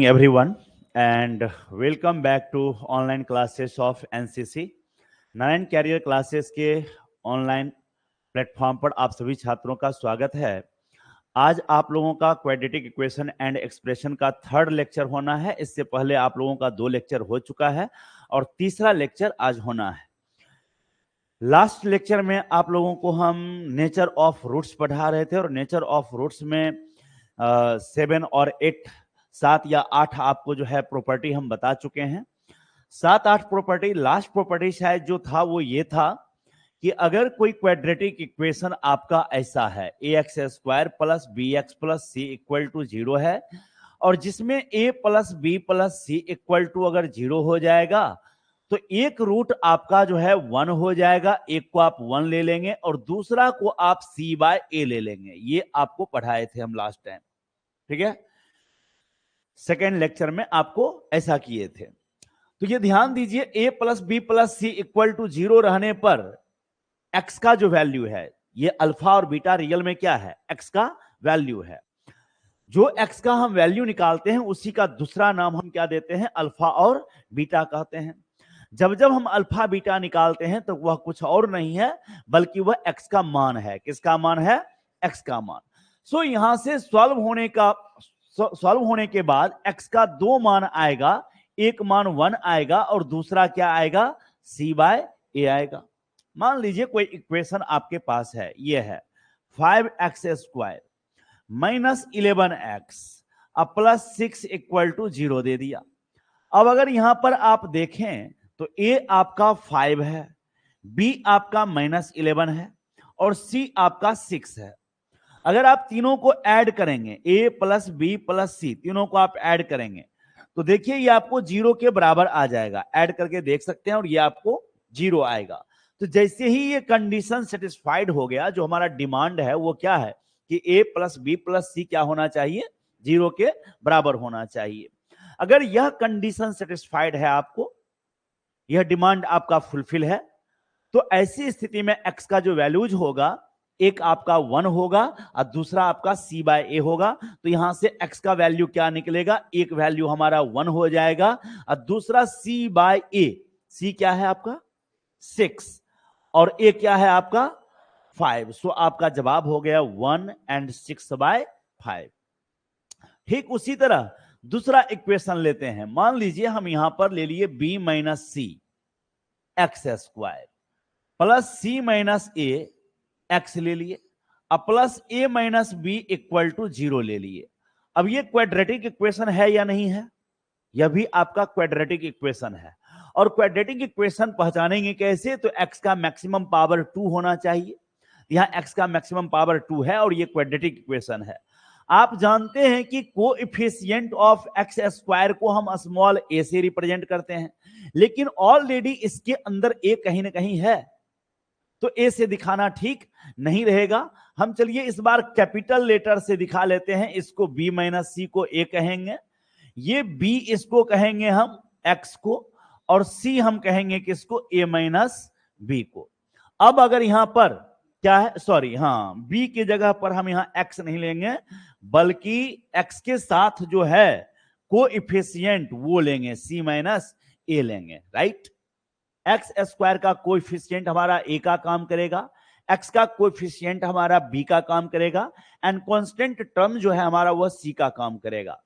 Everyone, and welcome back to online classes of NCC Narayan career classes के online platform पर आप सभी छात्रों का स्वागत है। आज आप लोगों का क्वाड्रेटिक इक्वेशन एंड एक्सप्रेशन का थर्ड लेक्चर होना है। इससे पहले आप लोगों का 2 लेक्चर हो चुका है और तीसरा लेक्चर आज होना है। लास्ट लेक्चर में आप लोगों को हम नेचर ऑफ रूट्स पढ़ा रहे थे और नेचर ऑफ रूट्स में 7 और 8 7 या 8 आपको जो है प्रॉपर्टी हम बता चुके हैं। 7-8 प्रॉपर्टी, लास्ट प्रॉपर्टी शायद जो था वो ये था कि अगर कोई क्वाड्रेटिक इक्वेशन आपका ऐसा है ax square plus bx plus c equal to 0 है और जिसमें a plus b plus c equal to अगर 0 हो जाएगा तो एक रूट आपका जो है 1 हो जाएगा, एक को आप 1 ले लेंगे और दूसरा को आप c बाय a ले लेंगे। ये आपको पढ़ाए थे हम लास्ट टाइम, ठीक है। सेकेंड लेक्चर में आपको ऐसा किए थे। तो ये ध्यान दीजिए, a plus B plus C equal to 0 रहने पर x का जो वैल्यू है, ये अल्फा और बीटा रियल में क्या है, x का वैल्यू है। जो x का हम वैल्यू निकालते हैं उसी का दूसरा नाम हम क्या देते हैं, अल्फा और बीटा कहते हैं। जब जब हम अल्फा बीटा निकालते हैं तो वह कुछ और नहीं है बल्कि वह x का मान है। किसका मान है, x का मान। सो यहां से सॉल्व होने के बाद x का 2 मान आएगा, एक मान 1 आएगा और दूसरा क्या आएगा, c बाय a आएगा। मान लीजिए कोई इक्वेशन आपके पास है, ये है 5x स्क्वायर माइनस 11x अब प्लस 6 इक्वल टू 0 दे दिया। अब अगर यहां पर आप देखें तो a आपका 5 है, b आपका माइनस 11 है और c आपका 6 है। अगर आप तीनों को ऐड करेंगे, a प्लस बी प्लस सी, तीनों को आप ऐड करेंगे तो देखिए ये आपको 0 के बराबर आ जाएगा। ऐड करके देख सकते हैं और ये आपको 0 आएगा। तो जैसे ही ये कंडीशन सेटिस्फाइड हो गया, जो हमारा डिमांड है वो क्या है कि a प्लस बी प्लस सी क्या होना चाहिए, 0 के बराबर होना चाहिए। अगर यह कंडीशन सेटिस्फाइड है, आपको यह डिमांड आपका फुलफिल है, तो ऐसी स्थिति में x का जो वैल्यूज होगा, एक आपका 1 होगा और दूसरा आपका c बाय a होगा। तो यहां से x का वैल्यू क्या निकलेगा, एक वैल्यू हमारा 1 हो जाएगा और दूसरा c बाय a। c क्या है आपका 6 और a क्या है आपका 5। सो आपका जवाब हो गया 1 एंड 6 बाय 5। ठीक उसी तरह दूसरा इक्वेशन लेते हैं। मान लीजिए हम यहां पर ले लिए b minus C X square plus c minus a x ले लिए, अब plus a minus B equal to 0 ले लिए। अब ये क्वाड्रेटिक इक्वेशन है या नहीं है, यह भी आपका क्वाड्रेटिक इक्वेशन है। और क्वाड्रेटिक इक्वेशन पहचानेंगे कैसे, तो x का मैक्सिमम पावर 2 होना चाहिए। यहां x का मैक्सिमम पावर 2 है और ये क्वाड्रेटिक इक्वेशन है। आप जानते हैं कि कोएफिशिएंट ऑफ x स्क्वायर को हम स्मॉल a से रिप्रेजेंट करते हैं, लेकिन ऑलरेडी इसके अंदर a कहीं ना कहीं है, तो ए से दिखाना ठीक नहीं रहेगा। हम चलिए इस बार कैपिटल लेटर से दिखा लेते हैं। इसको b माइनस सी को a कहेंगे, ये b इसको कहेंगे हम x को और c हम कहेंगे किसको, a माइनस b को। अब अगर यहां पर क्या है, सॉरी हाँ, b की जगह पर हम यहां x नहीं लेंगे बल्कि x के साथ जो है कोएफिशिएंट वो लेंगे, c माइनस a लेंगे, राइट। एक्स स्क्वायर का कोएफिशिएंट हमारा a का काम करेगा, x का कोएफिशिएंट हमारा b का काम करेगा एंड कांस्टेंट टर्म जो है हमारा वह c का काम करेगा।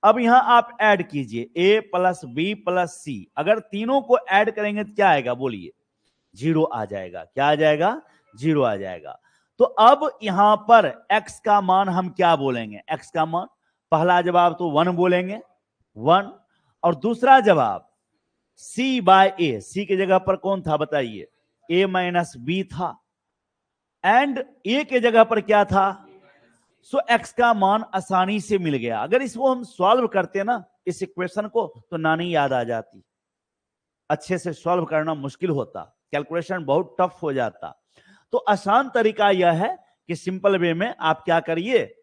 अब यहां आप ऐड कीजिए a प्लस बी प्लस सी, अगर तीनों को ऐड करेंगे तो क्या आएगा, बोलिए 0 आ जाएगा। क्या आ जाएगा, 0 आ जाएगा। तो अब यहां पर x का मान हम क्या बोलेंगे, x का मान पहला जवाब तो 1 बोलेंगे, 1, और दूसरा जवाब c बाय a। c की जगह पर कौन था बताइए, a माइनस बी था एंड a के जगह पर क्या था, सो x का मान आसानी से मिल गया। अगर इसको हम सॉल्व करते ना इस इक्वेशन को तो नानी याद आ जाती, अच्छे से सॉल्व करना मुश्किल होता, कैलकुलेशन बहुत टफ हो जाता। तो आसान तरीका यह है कि सिंपल वे में आप क्या करिए,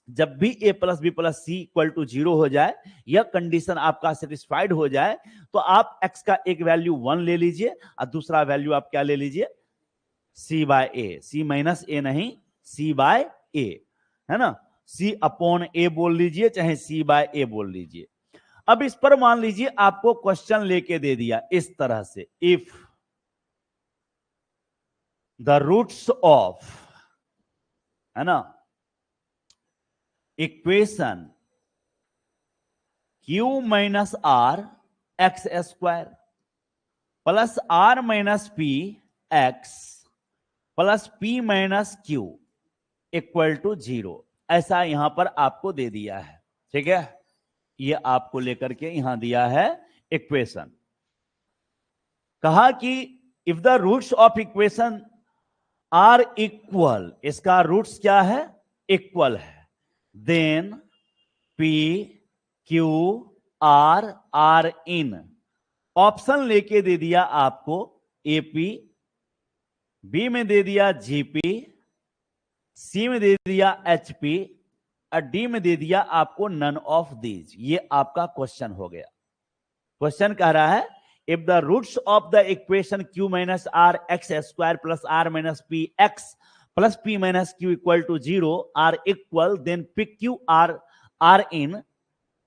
जब भी a plus B plus C equal to 0 हो जाए, यह कंडीशन आपका सेटिस्फाइड हो जाए, तो आप x का एक वैल्यू 1 ले लीजिए और दूसरा वैल्यू आप क्या ले लीजिए, c by a, c minus a नहीं, c बाय a, है ना। सी अपॉन ए बोल लीजिए, चाहे सी बाय ए बोल लीजिए। अब इस पर मान लीजिए आपको क्वेश्चन लेके दे दिया इस तरह से, इफ द रूट्स ऑफ, है ना, equation q minus R X square plus R minus P X plus P minus Q equal to 0, ऐसा यहां पर आपको दे दिया है। ठीक है, ये आपको लेकर के यहां दिया है इक्वेशन। कहा कि if the roots of equation are equal, इसका रूट्स क्या है, इक्वल है, then P Q R are in, option लेके दे दिया आपको एपी, बी में दे दिया जीपी, सी में दे दिया एचपी और डी में दे दिया आपको नन ऑफ दीज। ये आपका क्वेश्चन हो गया। क्वेश्चन कह रहा है if the roots of the equation q minus R X square plus R minus P X plus P minus Q equal to 0 are equal, then P Q R are in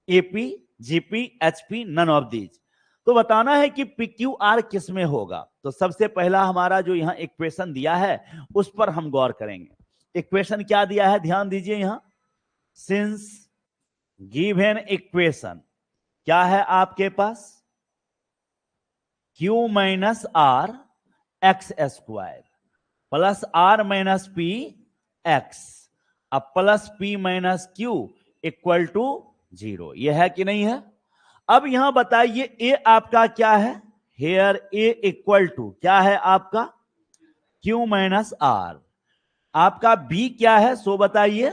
AP GP HP none of these. तो बताना है कि P Q are किस में होगा। तो सबसे पहला हमारा जो यहां इक्वेशन दिया है उस पर हम गौर करेंगे। इक्वेशन क्या दिया है, ध्यान दीजिए यहां, सिंस गिवन इक्वेशन क्या है आपके पास, q minus R X square plus R minus P X अब plus P minus Q equal to 0, यह है कि नहीं है। अब यहां बताइए ए आपका क्या है, हेयर ए इक्वल टू क्या है आपका, q माइनस आर, आपका बी क्या है सो बताइए,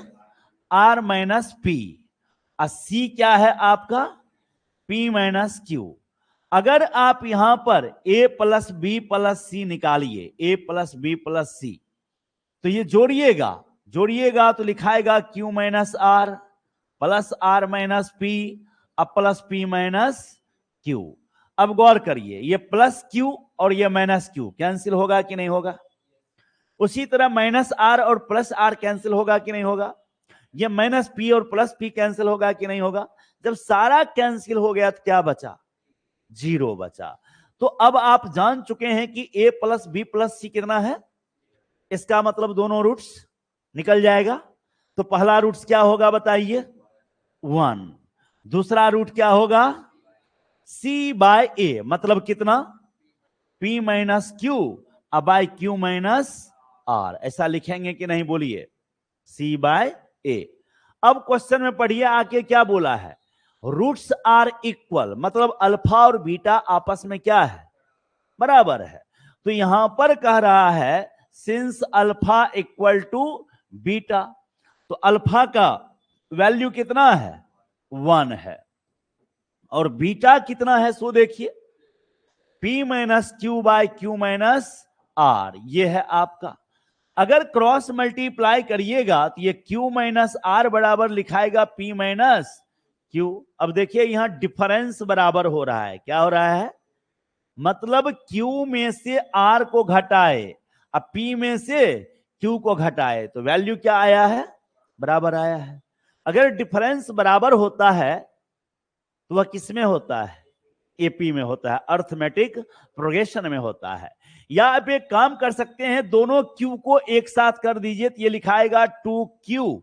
आर माइनस पी, और सी क्या है आपका, p माइनस क्यू। अगर आप यहां पर a plus B plus C निकालिए, a plus B plus C, तो ये जोड़िएगा तो लिखाएगा q minus R plus R minus P अब प्लस पी माइनस क्यू। अब गौर करिए, ये प्लस क्यू और ये माइनस क्यू कैंसिल होगा कि नहीं होगा, उसी तरह माइनस आर और प्लस आर कैंसिल होगा कि नहीं होगा, ये माइनस पी और प्लस पी कैंसिल होगा कि नहीं होगा। जब सारा कैंसिल हो गया तो क्या बचा, 0 बचा। तो अब आप जान चुके हैं कि a प्लस बी प्लस सी कितना है, इसका मतलब दोनों रूट्स निकल जाएगा। तो पहला रूट्स क्या होगा बताइए, 1, दूसरा रूट क्या होगा, c बाय a, मतलब कितना, p माइनस क्यू अब बाय क्यू माइनस आर, ऐसा लिखेंगे कि नहीं बोलिए, c बाय a। अब क्वेश्चन में पढ़िए आके क्या बोला है, रूट्स आर इक्वल, मतलब अल्फा और बीटा आपस में क्या है, बराबर है। तो यहां पर कह रहा है since alpha equal to beta, तो अल्फा का वैल्यू कितना है, 1 है, और बीटा कितना है सो देखिए, p minus Q by Q minus R, ये है आपका। अगर क्रॉस मल्टीप्लाई करिएगा तो ये q माइनस आर बराबर लिखाएगा p माइनस क्यू। अब देखिए यहां डिफरेंस बराबर हो रहा है, क्या हो रहा है, मतलब q में से r को घटाए अब p में से q को घटाए तो वैल्यू क्या आया है, बराबर आया है। अगर डिफरेंस बराबर होता है तो वह किस में होता है, एपी में होता है, अर्थमेटिक प्रोग्रेशन में होता है। या आप एक काम कर सकते हैं, दोनों क्यू को एक साथ कर दीजिए तो ये लिखाएगा 2q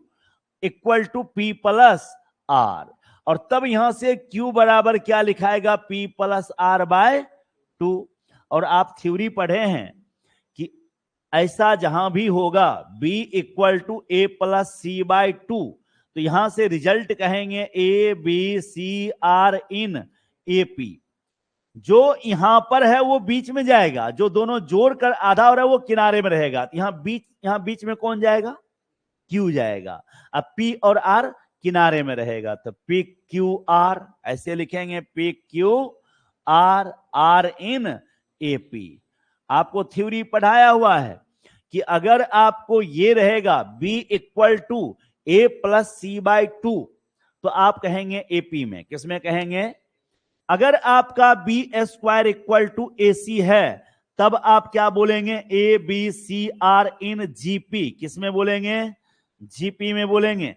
equal to p plus R, और तब यहां से q बराबर क्या लिखाएगा, p प्लस आर बाय 2। और आप थ्योरी पढ़े हैं कि ऐसा जहां भी होगा b equal to a plus C by 2, तो यहां से रिजल्ट कहेंगे a b c r in A P. जो यहां पर है वो बीच में जाएगा, जो दोनों जोड़कर आधा हो रहा है वो किनारे में रहेगा। तो यहां बीच में कौन जाएगा, क्यू जाएगा। अब पी और आर किनारे में रहेगा तो पी क्यू आर ऐसे लिखेंगे, P Q R are in A P. आपको थ्योरी पढ़ाया हुआ है कि अगर आपको ये रहेगा b equal to A plus C by 2 तो आप कहेंगे एपी में, किसमें कहेंगे, अगर आपका B square equal to A C है तब आप क्या बोलेंगे, A B C are in GP, किसमें बोलेंगे, जीपी में बोलेंगे।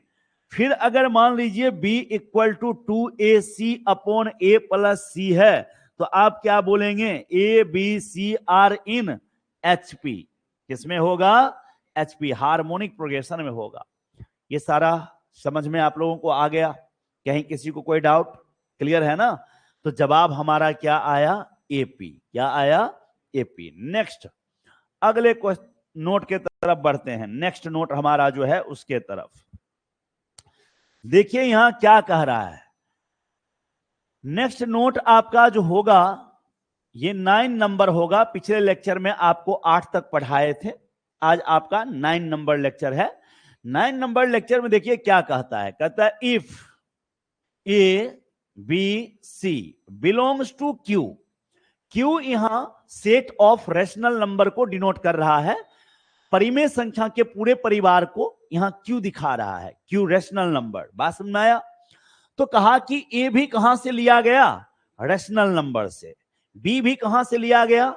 फिर अगर मान लीजिए b equal to 2ac upon a plus C है, तो आप क्या बोलेंगे, A B C are in HP। किसमें होगा, HP, हार्मोनिक प्रोग्रेशन में होगा। ये सारा समझ में आप लोगों को आ गया, कहीं किसी को कोई डाउट, क्लियर है ना? तो जवाब हमारा क्या आया, AP। क्या आया, AP। नेक्स्ट अगले नोट के तरफ बढ़ते हैं। नेक्स्ट नोट हमारा जो है उसके तरफ देखिए, यहां क्या कह रहा है। नेक्स्ट नोट आपका जो होगा ये 9 नंबर होगा। पिछले लेक्चर में आपको 8 तक पढ़ाए थे, आज आपका 9 नंबर लेक्चर है। 9 नंबर लेक्चर में देखिए क्या कहता है, कहता है if A B C belongs to Q. Q यहां सेट ऑफ रेशनल नंबर को डिनोट कर रहा है, परिमेय संख्या के पूरे परिवार को यहां क्यू दिखा रहा है, क्यू रेशनल नंबर। बात समझ में आया? तो कहा कि ए भी कहां से लिया गया, रेशनल नंबर से, बी भी कहां से लिया गया,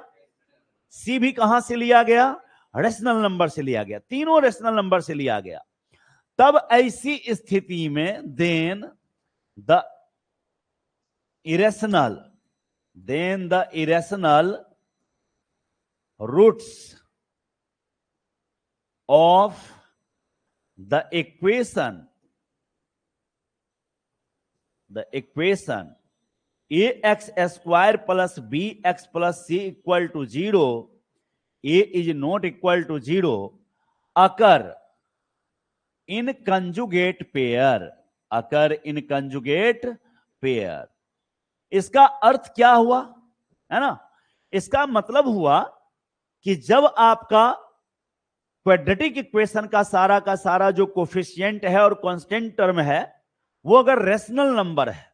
सी भी कहां से लिया गया, रेशनल नंबर से लिया गया, तीनों रेशनल नंबर से लिया गया। तब ऐसी स्थिति में then the irrational roots of the equation ax square plus bx plus C equal to 0, a is not equal to 0 occur in conjugate pair. इसका अर्थ क्या हुआ, है ना? इसका मतलब हुआ कि जब आपका क्वाड्रेटिक इक्वेशन का सारा जो कोफिशिएंट है और कांस्टेंट टर्म है वो अगर रेशनल नंबर है,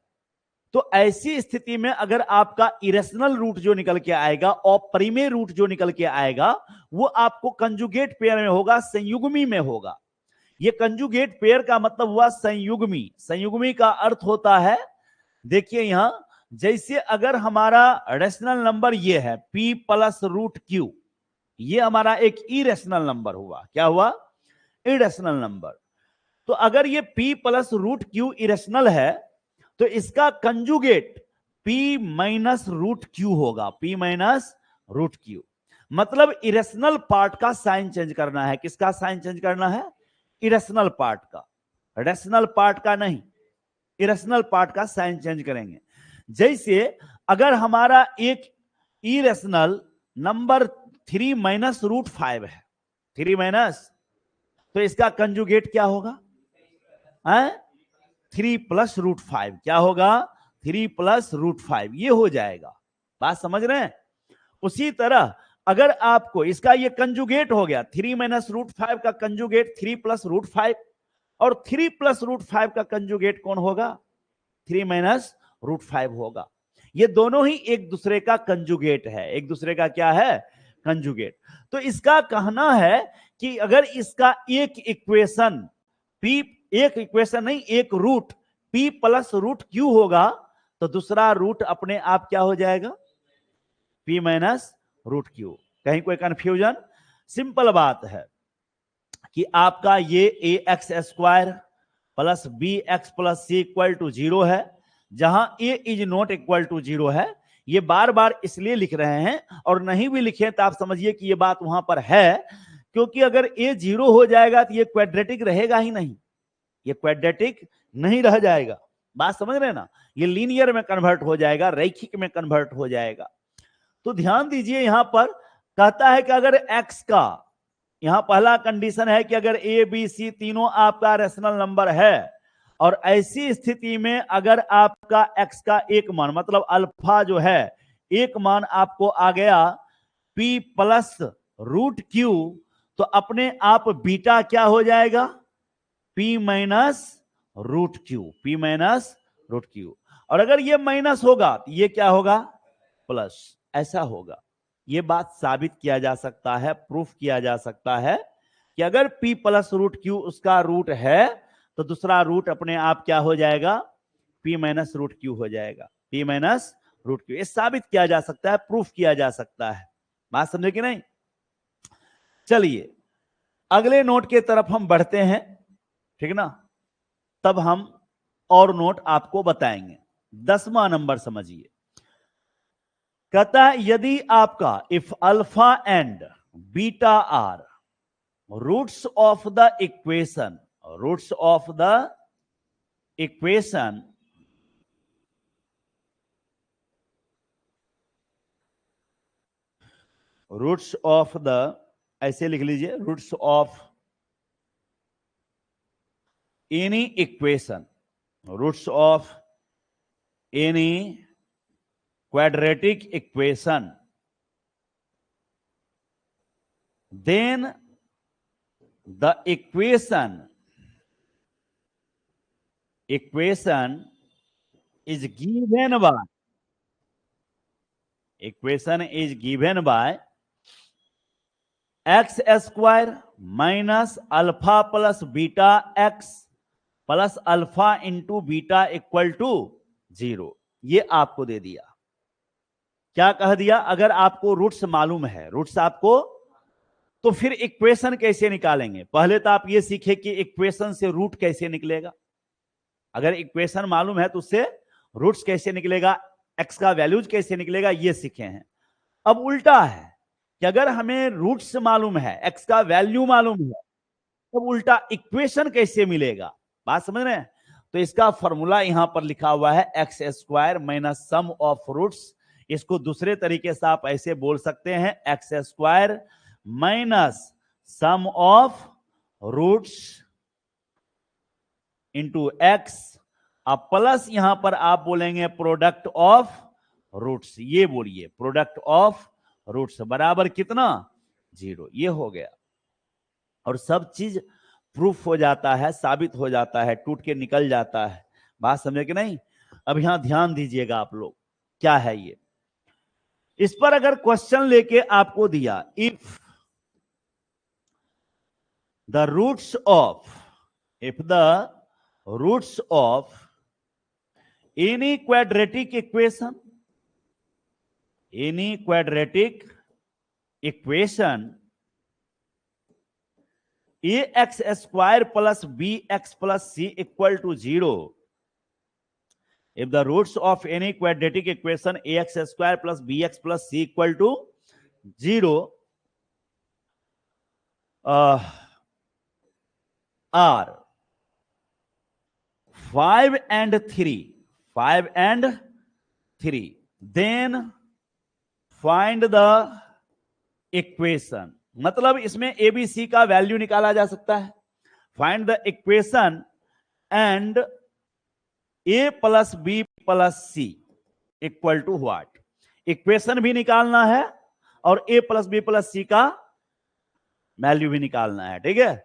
तो ऐसी स्थिति में अगर आपका इरेशनल रूट जो निकल के आएगा और परिमेय रूट जो निकल के आएगा वो आपको कंजुगेट पेयर में होगा, संयुग्मी में होगा। ये कंजुगेट पेयर का मतलब हुआ संयुग्मी। संयुग्मी का अर्थ होता है, देखिए यहां, जैसे अगर हमारा रेशनल नंबर ये है p प्लस रूट क्यू, ये हमारा एक इरेशनल नंबर हुआ। क्या हुआ, इरेशनल नंबर। तो अगर ये p plus root Q irrational है तो इसका conjugate p minus root Q होगा, p माइनस रूट क्यू। मतलब इरेशनल पार्ट का साइन चेंज करना है। किसका साइन चेंज करना है, इरेशनल पार्ट का, रेशनल पार्ट का नहीं, इरेशनल पार्ट का साइन चेंज करेंगे। जैसे अगर हमारा एक इरेशनल नंबर 3 माइनस रूट 5 है, 3 माइनस, तो इसका कंजुगेट क्या होगा, 3 प्लस रूट 5। क्या होगा, 3 प्लस रूट 5, ये हो जाएगा। बात समझ रहे हैं? उसी तरह अगर आपको इसका ये कंजुगेट हो गया, 3 माइनस रूट 5 का कंजुगेट 3 प्लस रूट 5, और 3 प्लस रूट 5 का कंजुगेट कौन होगा, 3 माइनस रूट 5 होगा। ये दोनों ही एक दूसरे का कंजुगेट है, एक दूसरे का क्या है, कंजुगेट। तो इसका कहना है कि अगर इसका एक इक्वेशन p, एक इक्वेशन नहीं, एक root p plus root q होगा, तो दूसरा रूट अपने आप क्या हो जाएगा, p माइनस रूट q। कहीं कोई कंफ्यूजन? सिंपल बात है कि आपका ये ax square plus bx plus C equal to 0 है, जहां a is not equal to 0 है। ये बार बार इसलिए लिख रहे हैं, और नहीं भी लिखे तो आप समझिए कि ये बात वहां पर है, क्योंकि अगर a 0 हो जाएगा तो ये क्वाड्रेटिक रहेगा ही नहीं, ये क्वाड्रेटिक नहीं रह जाएगा। बात समझ रहे हैं ना? ये लीनियर में कन्वर्ट हो जाएगा, रैखिक में कन्वर्ट हो जाएगा। तो ध्यान दीजिए, यहां पर कहता है कि अगर x का, यहां पहला कंडीशन है कि अगर a b c तीनों आपका रेशनल नंबर है, और ऐसी स्थिति में अगर आपका x का एक मान, मतलब अल्फा जो है एक मान आपको आ गया p प्लस रूट क्यू, तो अपने आप बीटा क्या हो जाएगा, p minus root Q, p minus root Q. और अगर ये माइनस होगा तो ये क्या होगा, प्लस, ऐसा होगा। ये बात साबित किया जा सकता है, प्रूफ किया जा सकता है कि अगर p प्लस रूट क्यू उसका रूट है तो दूसरा रूट अपने आप क्या हो जाएगा, p माइनस रूट क्यू हो जाएगा, p माइनस रूट क्यू। ये साबित किया जा सकता है, प्रूफ किया जा सकता है। बात समझे कि नहीं? चलिए अगले नोट के तरफ हम बढ़ते हैं, ठीक ना। तब हम और नोट आपको बताएंगे। 10वां नंबर समझिए, कहता है यदि आपका if alpha and beta are roots of the equation, roots of the equation roots of the, ऐसे लिख लीजिए, roots of any equation, roots of any quadratic equation, then the equation is given by, equation is given by x square minus alpha plus beta x plus alpha into beta equal to 0। ये आपको दे दिया। क्या कह दिया? अगर आपको roots मालूम है, रूट्स आपको, तो फिर इक्वेशन कैसे निकालेंगे? पहले तो आप ये सीखे कि इक्वेशन से रूट कैसे निकलेगा। अगर इक्वेशन मालूम है तो उससे रूट्स कैसे निकलेगा, एक्स का वैल्यूज कैसे निकलेगा, ये सीखे हैं। अब उल्टा है कि अगर हमें रूट्स मालूम है, एक्स का वैल्यू मालूम है, तब उल्टा इक्वेशन कैसे मिलेगा? बात समझ रहे हैं? तो इसका फॉर्मूला यहां पर लिखा हुआ है X square minus sum of roots. इसको दूसरे तरीके से आप ऐसे बोल सकते हैं, X square minus sum of roots into X, अब प्लस यहां पर आप बोलेंगे प्रोडक्ट ऑफ रूट्स। ये बोलिए प्रोडक्ट ऑफ रूट्स बराबर कितना? 0। ये हो गया और सब चीज प्रूफ हो जाता है, साबित हो जाता है, टूट के निकल जाता है। बात समझे कि नहीं? अब यहां ध्यान दीजिएगा आप लोग, क्या है ये। इस पर अगर क्वेश्चन लेके आपको दिया, if the roots of, if the roots of any quadratic equation, any quadratic equation ax square plus bx plus c equal to 0, if the roots of any quadratic equation ax square plus bx plus c equal to 0 are 5 and 3, 5 and 3, then find the equation। मतलब इसमें ए B सी का value निकाला जा सकता है। Find the equation and A plus B plus C equal to what. Equation भी निकालना है और A plus B plus C का वैल्यू भी निकालना है। ठीक है,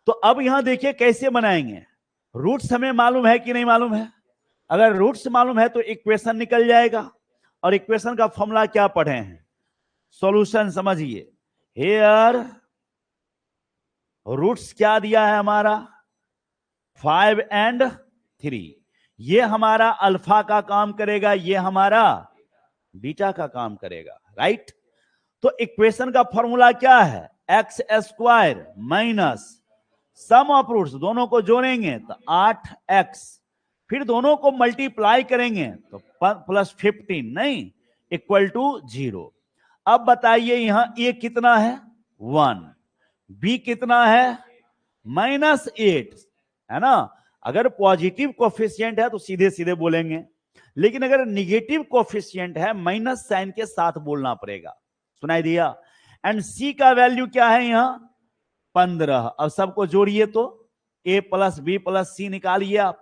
तो अब यहां देखिए कैसे बनाएंगे। रूट्स हमें मालूम है कि नहीं मालूम है? अगर रूट्स मालूम है तो इक्वेशन निकल जाएगा। और इक्वेशन का फॉर्मूला क्या पढ़े हैं? सॉल्यूशन समझिए। हेयर रूट्स क्या दिया है हमारा? 5 and 3। ये हमारा अल्फा का काम करेगा, ये हमारा बीटा का काम करेगा, राइट। तो इक्वेशन का फॉर्मूला क्या है? X square minus sum of roots, दोनों को जोड़ेंगे तो 8x, फिर दोनों को मल्टीप्लाई करेंगे तो प्लस 15, नहीं, इक्वल टू 0। अब बताइए यहां ए कितना है? 1, बी कितना है? -8, है ना। अगर पॉजिटिव कोफिशिएंट है तो सीधे सीधे बोलेंगे, लेकिन अगर निगेटिव कोफिशिएंट है माइनस साइन के साथ बोलना पड़ेगा। सुनाई दिया? एंड सी का वैल्यू क्या है यहां? 15। अब सबको जोड़िए तो ए प्लस बी प्लस सी निकालिए आप।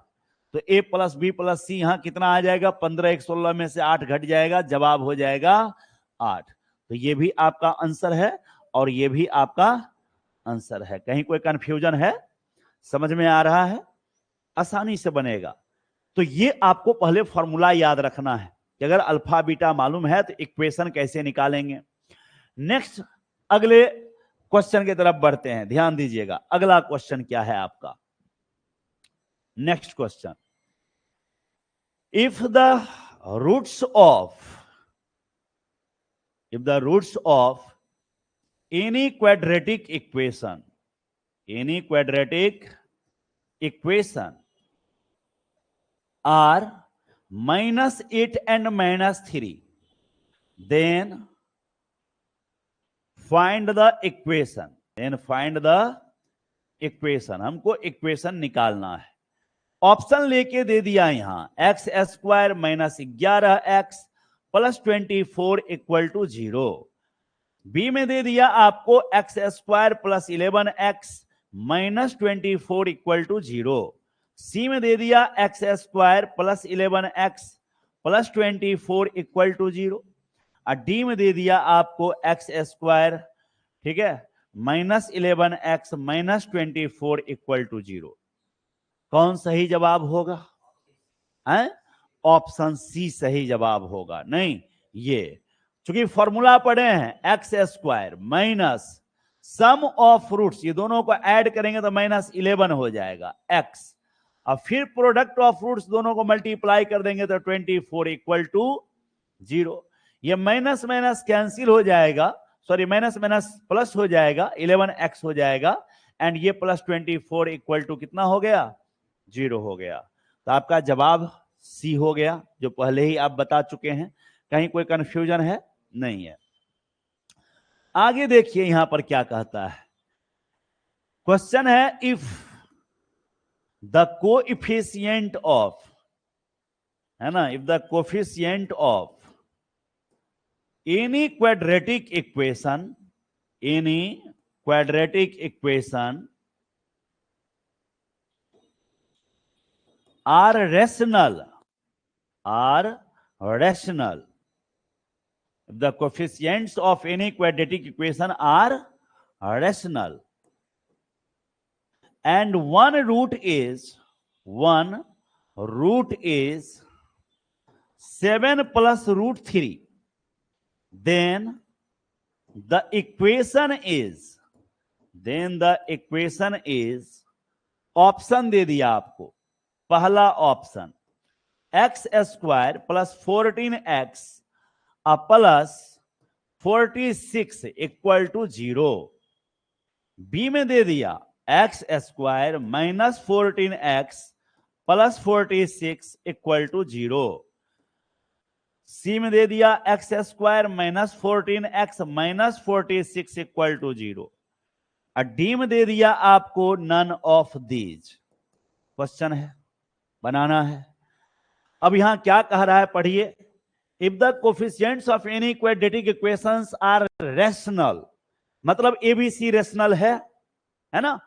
तो ए प्लस बी प्लस सी यहां कितना आ जाएगा? 15, 1 16 में से 8 घट जाएगा, जवाब हो जाएगा 8। तो ये भी आपका आंसर है और ये भी आपका आंसर है। कहीं कोई कंफ्यूजन है? समझ में आ रहा है? आसानी से बनेगा। तो ये आपको पहले फॉर्मूला याद रखना है कि अगर अल्फा बीटा मालूम है तो इक्वेशन कैसे निकालेंगे। नेक्स्ट अगले क्वेश्चन की तरफ बढ़ते हैं, ध्यान दीजिएगा। अगला क्वेश्चन क्या है आपका? Next question, if the roots of any quadratic equation are -8 and -3, then find the equation. हमको इक्वेशन निकालना है। ऑप्शन लेके दे दिया यहां एक्स स्क्वायर -11x + 24 = 0। बी में दे दिया आपको एक्स स्क्वायर + 11x -24 = 0। सी में दे दिया एक्स स्क्वायर + 11x + 24 = 0। और डी में दे दिया आपको एक्स स्क्वायर, ठीक है, -11x -24 = 0। कौन सही जवाब होगा? ऑप्शन सी सही जवाब होगा। नहीं, ये चूंकि फॉर्मूला पढ़े हैं X square minus sum of roots, ये दोनों को ऐड करेंगे तो -11 हो जाएगा x, और फिर प्रोडक्ट ऑफ रूट्स दोनों को मल्टीप्लाई कर देंगे तो 24 = 0। ये माइनस माइनस कैंसिल हो जाएगा, सॉरी माइनस माइनस प्लस हो जाएगा, 11x हो जाएगा, एंड ये +24 = कितना हो गया? 0 हो गया। तो आपका जवाब सी हो गया, जो पहले ही आप बता चुके हैं। कहीं कोई कंफ्यूजन है? नहीं है। आगे देखिए यहां पर क्या कहता है। क्वेश्चन है इफ द कोएफिशिएंट ऑफ, है ना, if the coefficient of any quadratic equation are rational, if the coefficients of any quadratic equation are rational and one root is 7 plus √3, then the equation is option दे दिया आपको। पहला option x square + 14x + 46 = 0। B में दे दिया X square -14x + 46 = 0। C में दे दिया एक्स स्क्वायर -14x - 46 = 0। और डी में दे दिया आपको नन ऑफ दीज। क्वेश्चन है, बनाना है। अब यहां क्या कह रहा है, पढ़िए। If the coefficients of any quadratic equations are rational, मतलब एबीसी रैशनल है ना,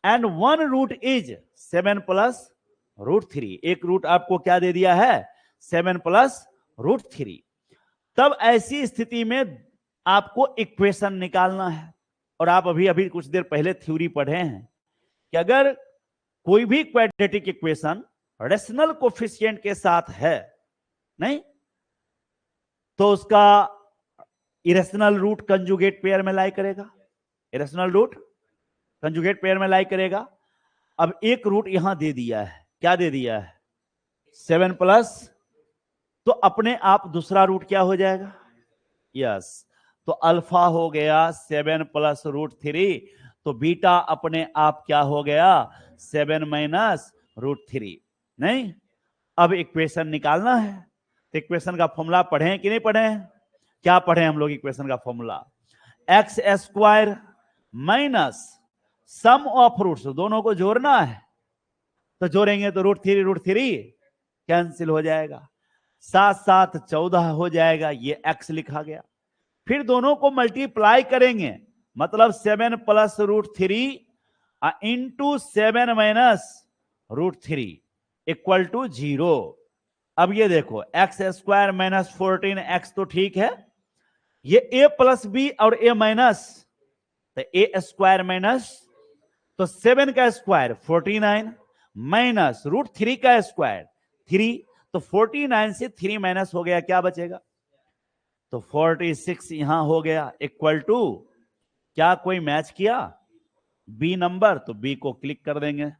एंड वन रूट इज 7 + √3, एक रूट आपको क्या दे दिया है? 7 + √3। तब ऐसी स्थिति में आपको इक्वेशन निकालना है। और आप अभी कुछ देर पहले थ्योरी पढ़े हैं कि अगर कोई भी क्वाड्रेटिक इक्वेशन रैशनल कोएफिशिएंट के साथ है, नहीं, तो उसका इरेशनल रूट कंजुगेट पेयर में लाई करेगा। इरेशनल रूट कंजुगेट पेयर में लाई करेगा। अब एक रूट यहां दे दिया है, क्या दे दिया है? 7+, तो अपने आप दूसरा रूट क्या हो जाएगा? यस, तो अल्फा हो गया 7 + √3, तो बीटा अपने आप क्या हो गया? 7 - √3। नहीं, अब इक्वेशन निकालना है। तो इक्वेशन का फॉर्मूला पढ़े कि नहीं पढ़े? क्या पढ़े हम लोग इक्वेशन का formula? X square minus sum of roots, दोनों को जोड़ना है, तो जोड़ेंगे तो √3 कैंसिल हो जाएगा, 7 × 7 = 14 हो जाएगा, ये एक्स लिखा गया। फिर दोनों को मल्टीप्लाई करेंगे, मतलब 7 + √3 * 7 - √3 = 0। अब ये देखो एक्स स्क्वायर -14x तो ठीक है, ये a + b और a माइनस, तो a स्क्वायर माइनस, तो 7 का स्क्वायर 49 माइनस √3 का स्क्वायर 3, तो 49 से 3 माइनस हो गया, क्या बचेगा? तो 46 यहां हो गया, इक्वल टू क्या कोई मैच किया? बी नंबर, तो बी को क्लिक कर देंगे।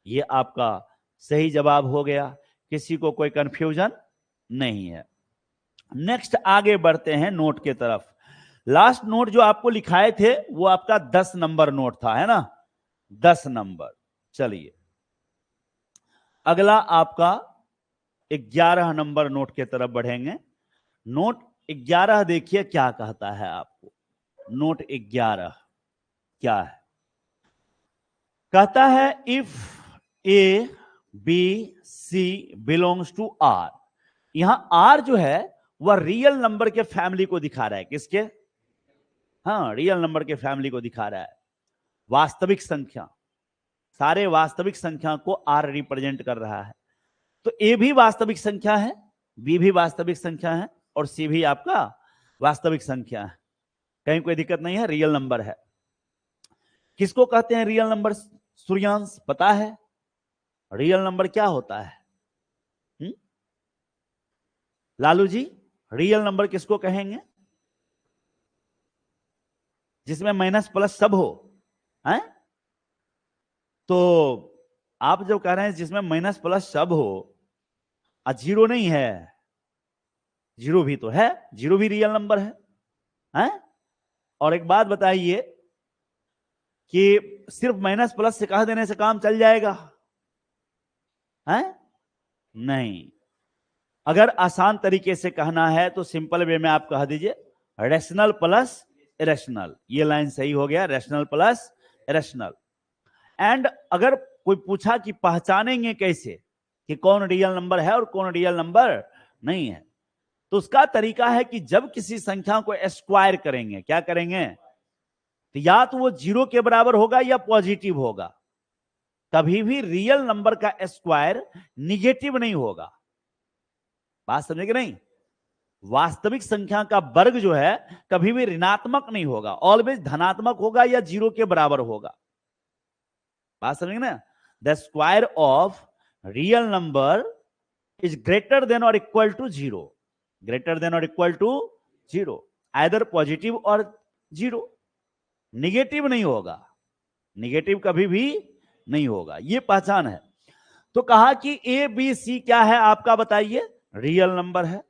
ये आपका सही जवाब हो गया। किसी को कोई कंफ्यूजन नहीं है। नेक्स्ट आगे बढ़ते हैं नोट के तरफ। लास्ट नोट जो आपको लिखाए थे वो आपका 10 नंबर नोट था, है ना, 10 नंबर। चलिए अगला आपका 11 नंबर नोट के तरफ बढ़ेंगे। नोट 11 देखिए क्या कहता है आपको। नोट 11 क्या है? कहता है if A B C belongs to R. यहां आर जो है वह रियल नंबर के फैमिली को दिखा रहा है। किसके? हाँ, रियल नंबर के फैमिली को दिखा रहा है। वास्तविक संख्या, सारे वास्तविक संख्या को आर रिप्रेजेंट कर रहा है। तो ए भी वास्तविक संख्या है, बी भी वास्तविक संख्या है और सी भी आपका वास्तविक संख्या है। कहीं कोई दिक्कत नहीं है, रियल नंबर है। किसको कहते हैं रियल नंबर? सूर्यांश पता है रियल नंबर क्या होता है? लालू जी, रियल नंबर किसको कहेंगे? जिसमें माइनस प्लस सब हो, हैं? तो आप जो कह रहे हैं जिसमें माइनस प्लस सब हो, जीरो नहीं है। जीरो भी तो है, जीरो भी रियल नंबर है, हैं? और एक बात बताइए कि सिर्फ माइनस प्लस से कह देने से काम चल जाएगा? हैं? नहीं। अगर आसान तरीके से कहना है तो सिंपल वे में आप कह दीजिए रैशनल प्लस इरेशनल। ये लाइन सही हो गया, रैशनल प्लस इरेशनल। एंड अगर कोई पूछा कि पहचानेंगे कैसे कि कौन रियल नंबर है और कौन रियल नंबर नहीं है, तो उसका तरीका है कि जब किसी संख्या को स्क्वायर करेंगे, क्या करेंगे? तो या तो वो जीरो के बराबर होगा या पॉजिटिव होगा। कभी भी रियल नंबर का स्क्वायर निगेटिव नहीं होगा। बात समझे कि नहीं? वास्तविक संख्या का वर्ग जो है कभी भी ऋणात्मक नहीं होगा, ऑलवेज धनात्मक होगा या जीरो के बराबर होगा। बात समझे ना? The square of real number is greater than or equal to zero. Greater than or equal to zero, either positive or zero. Negative नहीं होगा, निगेटिव कभी भी नहीं होगा। ये पहचान है। तो कहा कि ए बी सी क्या है आपका? बताइए, रियल नंबर है।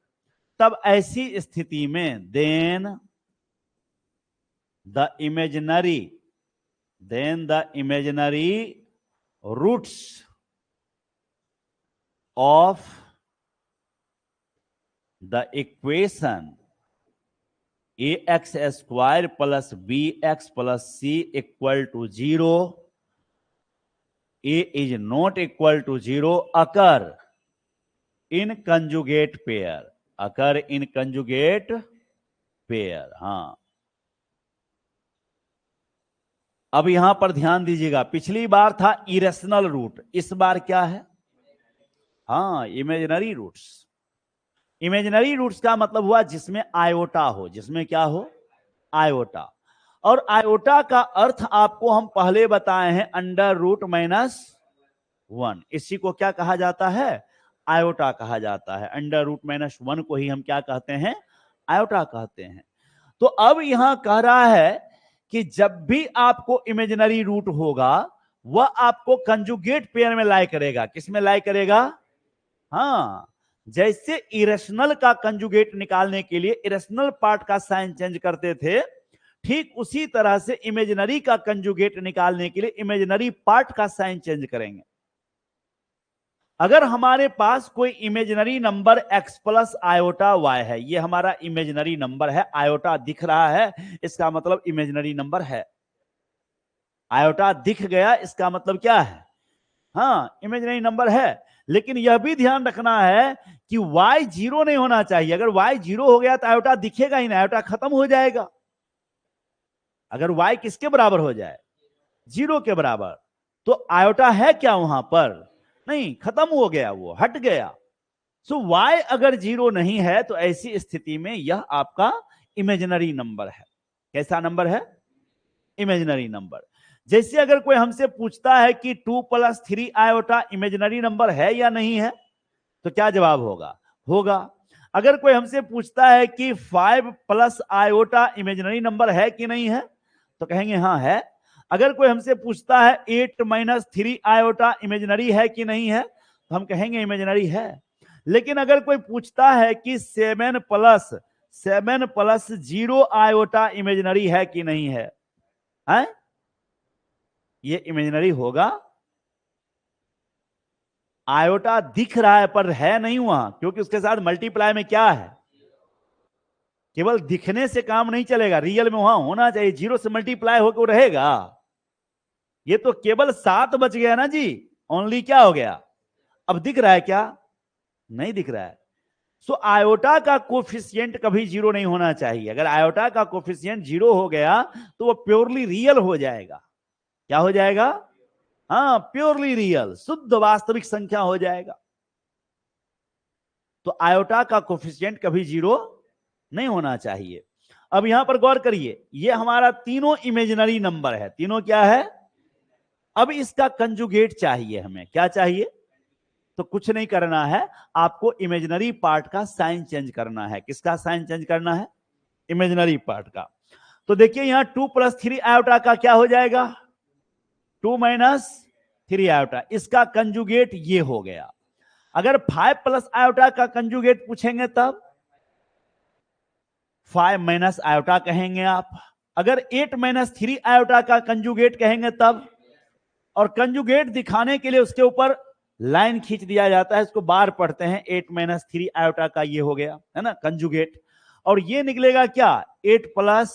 तब ऐसी स्थिति में then the imaginary roots of the equation A X square plus B X plus C equal to zero, A is not equal to zero, occur in conjugate pair. Occur in conjugate pair. हाँ, अब यहां पर ध्यान दीजिएगा, पिछली बार था irrational root, इस बार क्या है? हाँ, इमेजिनरी रूट्स। इमेजिनरी रूट्स का मतलब हुआ जिसमें आयोटा हो। जिसमें क्या हो? आयोटा। और आयोटा का अर्थ आपको हम पहले बताए हैं, अंडर रूट माइनस वन। इसी को क्या कहा जाता है? आयोटा कहा जाता है। अंडर रूट माइनस वन को ही हम क्या कहते हैं? आयोटा कहते हैं। तो अब यहां कह रहा है कि जब भी आपको इमेजिनरी रूट होगा वह आपको कंजुगेट पेयर में लाई करेगा। किस में लाई करेगा? हाँ, जैसे इरेशनल का कंजुगेट निकालने के लिए इरेशनल पार्ट का साइन चेंज करते थे, ठीक उसी तरह से इमेजिनरी का कंजुगेट निकालने के लिए इमेजिनरी पार्ट का साइन चेंज करेंगे। अगर हमारे पास कोई imaginary number x plus iota y है, ये हमारा इमेजिनरी नंबर है, आयोटा दिख रहा है, इसका मतलब इमेजिनरी नंबर है। आयोटा दिख गया, इसका मतलब क्या है? हाँ, इमेजिनरी नंबर है। लेकिन यह भी ध्यान रखना है कि y जीरो नहीं होना चाहिए। अगर y जीरो हो गया तो आयोटा दिखेगा ही नहीं, आयोटा खत्म हो जाएगा। अगर y किसके बराबर हो जाए? जीरो के बराबर, तो आयोटा है क्या वहां पर? नहीं, खत्म हो गया, वो हट गया। सो y अगर जीरो नहीं है तो ऐसी स्थिति में यह आपका इमेजिनरी नंबर है। कैसा नंबर है? Imaginary number. जैसे अगर कोई हमसे पूछता है कि 2 + 3 आयोटा इमेजिनरी नंबर है या नहीं है, तो क्या जवाब होगा? होगा। अगर कोई हमसे पूछता है कि 5 + आयोटा इमेजिनरी नंबर है कि नहीं है, तो कहेंगे हाँ है। अगर कोई हमसे पूछता है 8 - 3 आयोटा इमेजिनरी है कि नहीं है, तो हम कहेंगे इमेजिनरी है। लेकिन अगर कोई पूछता है कि 7 + 0 आयोटा इमेजिनरी है कि नहीं है, हैं? ये इमेजिनरी होगा? आयोटा दिख रहा है पर है नहीं वहां, क्योंकि उसके साथ मल्टीप्लाई में क्या है, केवल दिखने से काम नहीं चलेगा, रियल में वहां होना चाहिए, जीरो से मल्टीप्लाई होकर रहेगा। ये तो केवल 7 बच गया ना जी, ओनली क्या हो गया, अब दिख रहा है क्या, नहीं दिख रहा है। सो आयोटा का कोफिशिएंट कभी जीरो नहीं होना चाहिए। अगर आयोटा का कोफिशिएंट जीरो हो गया तो वो प्योरली रियल हो जाएगा। क्या हो जाएगा, हाँ प्योरली रियल, शुद्ध वास्तविक संख्या हो जाएगा। तो आयोटा का कोफिशिएंट कभी जीरो नहीं होना चाहिए। अब यहां पर गौर करिए, ये हमारा तीनों इमेजिनरी नंबर है, तीनों क्या है। अब इसका कंजुगेट चाहिए हमें, क्या चाहिए, तो कुछ नहीं करना है, आपको इमेजिनरी पार्ट का साइन चेंज करना है। किसका साइन चेंज करना है, इमेजिनरी पार्ट का। तो देखिए यहां 2 + 3 आयोटा का क्या हो जाएगा, 2 - 3 आयोटा, इसका कंजुगेट ये हो गया। अगर 5 + आयोटा का कंजुगेट पूछेंगे तब 5 - आयोटा कहेंगे आप। अगर 8 - 3 आयोटा का कंजुगेट कहेंगे तब, और कंजुगेट दिखाने के लिए उसके ऊपर लाइन खींच दिया जाता है, इसको बार पढ़ते हैं, 8 - 3 आयोटा का ये हो गया है ना कंजुगेट। और ये निकलेगा क्या, 8 +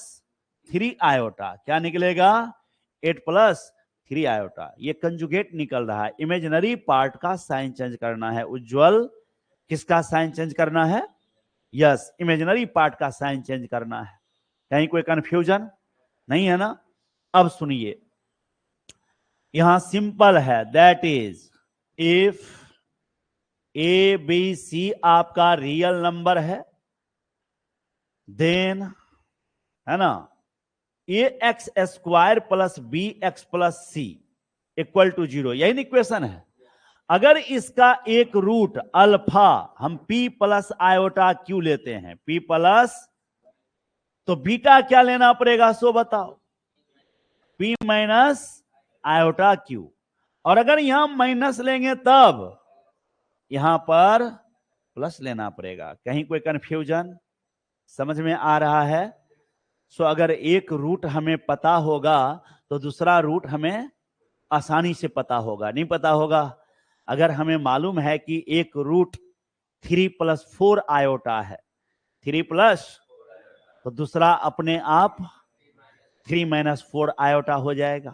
3 आयोटा, क्या निकलेगा, 8 + 3 आयोटा, ये कंजुगेट निकल रहा है। इमेजिनरी पार्ट का साइन चेंज करना है उज्जवल, किसका साइन चेंज करना है, यस इमेजिनरी पार्ट का साइन चेंज करना है। कहीं कोई कंफ्यूजन नहीं है ना। अब सुनिए, यहां सिंपल है, that is if A B C आपका रियल नंबर है, देन है ना ax² + bx + c = 0, यही इक्वेशन है। अगर इसका एक रूट अल्फा हम p + आयोटा q लेते हैं, p प्लस, तो बीटा क्या लेना पड़ेगा सो बताओ, p - आयोटा q। और अगर यहां माइनस लेंगे तब यहां पर प्लस लेना पड़ेगा। कहीं कोई कंफ्यूजन समझ में आ रहा है। सो अगर एक रूट हमें पता होगा तो दूसरा रूट हमें आसानी से पता होगा, नहीं पता होगा। अगर हमें मालूम है कि एक रूट 3 + 4 आयोटा है, 3 प्लस, तो दूसरा अपने आप 3 - 4 आयोटा हो जाएगा।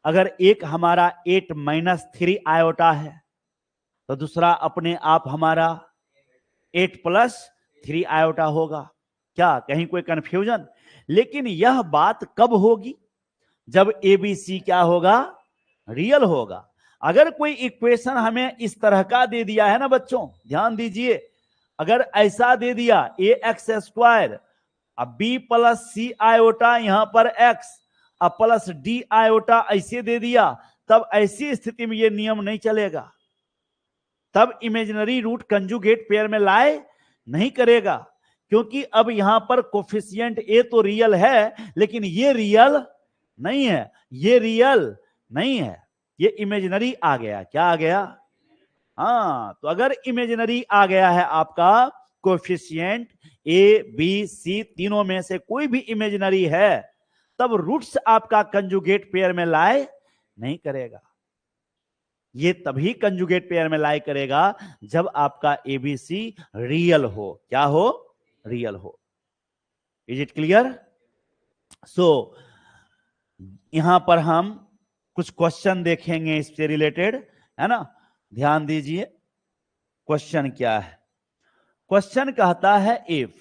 अगर एक हमारा 8 - 3 आयोटा है तो दूसरा अपने आप हमारा 8 + 3 आयोटा होगा। क्या कहीं कोई कंफ्यूजन। लेकिन यह बात कब होगी, जब एबीसी क्या होगा, रियल होगा। अगर कोई इक्वेशन हमें इस तरह का दे दिया है ना बच्चों, ध्यान दीजिए, अगर ऐसा दे दिया ax², अब b + c आयोटा यहां पर x, अब प्लस d आयोटा ऐसे दे दिया, तब ऐसी स्थिति में यह नियम नहीं चलेगा। तब इमेजिनरी रूट कंजुगेट पेयर में लाए नहीं करेगा, क्योंकि अब यहां पर कोफिशिएंट ए तो रियल है, लेकिन ये रियल नहीं है, ये रियल नहीं है, ये इमेजिनरी आ गया। क्या आ गया, हाँ। तो अगर इमेजिनरी आ गया है आपका कोफिशिएंट ए बी सी, तीनों में से कोई भी इमेजिनरी है, तब रूट्स आपका कंजुगेट पेयर में लाए नहीं करेगा। ये तभी कंजुगेट पेयर में लाई करेगा जब आपका एबीसी रियल हो। क्या हो, रियल हो। Is it clear. सो यहां पर हम कुछ क्वेश्चन देखेंगे इससे रिलेटेड, है ना। ध्यान दीजिए क्वेश्चन क्या है। क्वेश्चन कहता है if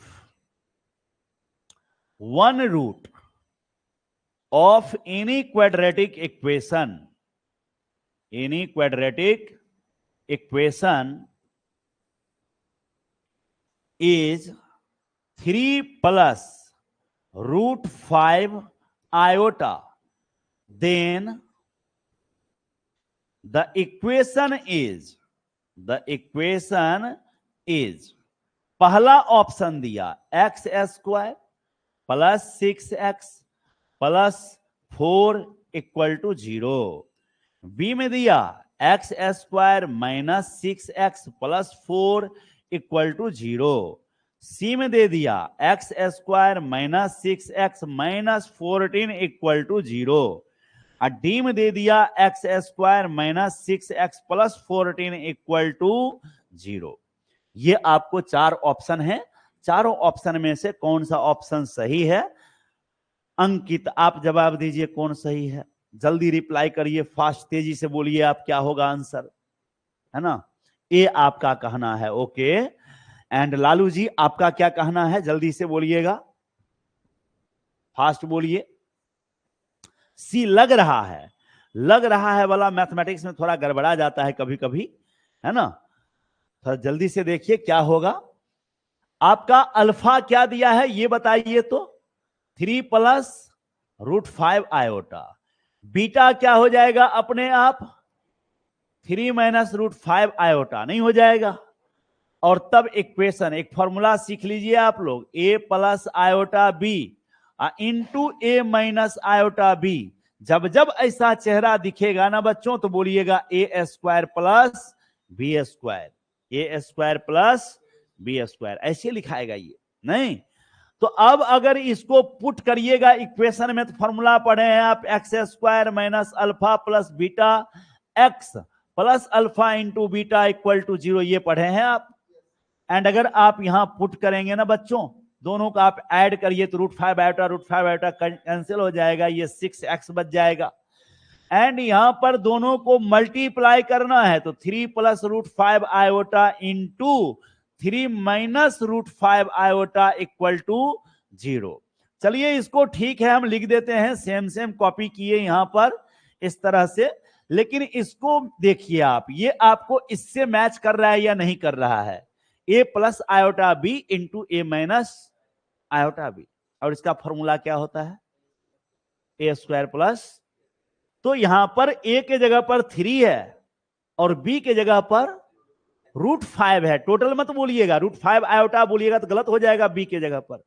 one root of any quadratic equation, any quadratic equation is 3 plus √5 iota, then the equation is पहला ऑप्शन दिया x² + 6x + 4 = 0, बी में दिया x² - 6x + 4 = 0, सी में दे दिया x² - 6x - 14 = 0, और डी में दे दिया X square minus 6x plus 14 equal to 0। ये आपको 4 ऑप्शन है, चारों ऑप्शन में से कौन सा ऑप्शन सही है? अंकित आप जवाब दीजिए कौन सही है, जल्दी रिप्लाई करिए, फास्ट तेजी से बोलिए आप क्या होगा आंसर, है ना? ए आपका कहना है, ओके। एंड लालू जी आपका क्या कहना है, जल्दी से बोलिएगा, फास्ट बोलिए। सी लग रहा है, लग रहा है वाला मैथमेटिक्स में थोड़ा गड़बड़ा जाता है कभी कभी, है ना? थोड़ा जल्दी से देखिए क्या होगा। आपका अल्फा क्या दिया है ये बताइए तो, 3 प्लस √5 आयोटा। बीटा क्या हो जाएगा अपने आप, 3 माइनस √5 आयोटा, नहीं हो जाएगा? और तब इक्वेशन, एक फॉर्मूला सीख लीजिए आप लोग, a plus iota B into A minus iota B. जब जब ऐसा चेहरा दिखेगा ना बच्चों तो बोलिएगा A square plus B square, A square plus B square, ऐसे लिखाएगा ये, नहीं? तो अब अगर इसको पुट करिएगा इक्वेशन में तो फॉर्मूला पढ़े हैं आप, X square minus alpha plus beta X plus alpha into beta equal to 0, ये पढ़े हैं आप। एंड अगर आप यहां पुट करेंगे ना बच्चों, दोनों का आप ऐड करिए तो √5 आयोटा कैंसिल हो जाएगा, ये 6x बच जाएगा। एंड यहां पर दोनों को मल्टीप्लाई करना है तो 3 plus √5 iota into 3 minus √5 iota equal to 0। चलिए इसको ठीक है हम लिख देते हैं, सेम सेम कॉपी किए यहां पर इस तरह से। लेकिन इसको देखिए आप, ये आपको इससे मैच कर रहा है या नहीं कर रहा है, a plus iota B into A minus iota b, और इसका फॉर्मूला क्या होता है, ए स्क्वायर प्लस, तो यहां पर a के जगह पर 3 है और b के जगह पर √5 है। टोटल मत बोलिएगा, √5 आयोटा बोलिएगा तो गलत हो जाएगा, b के जगह पर,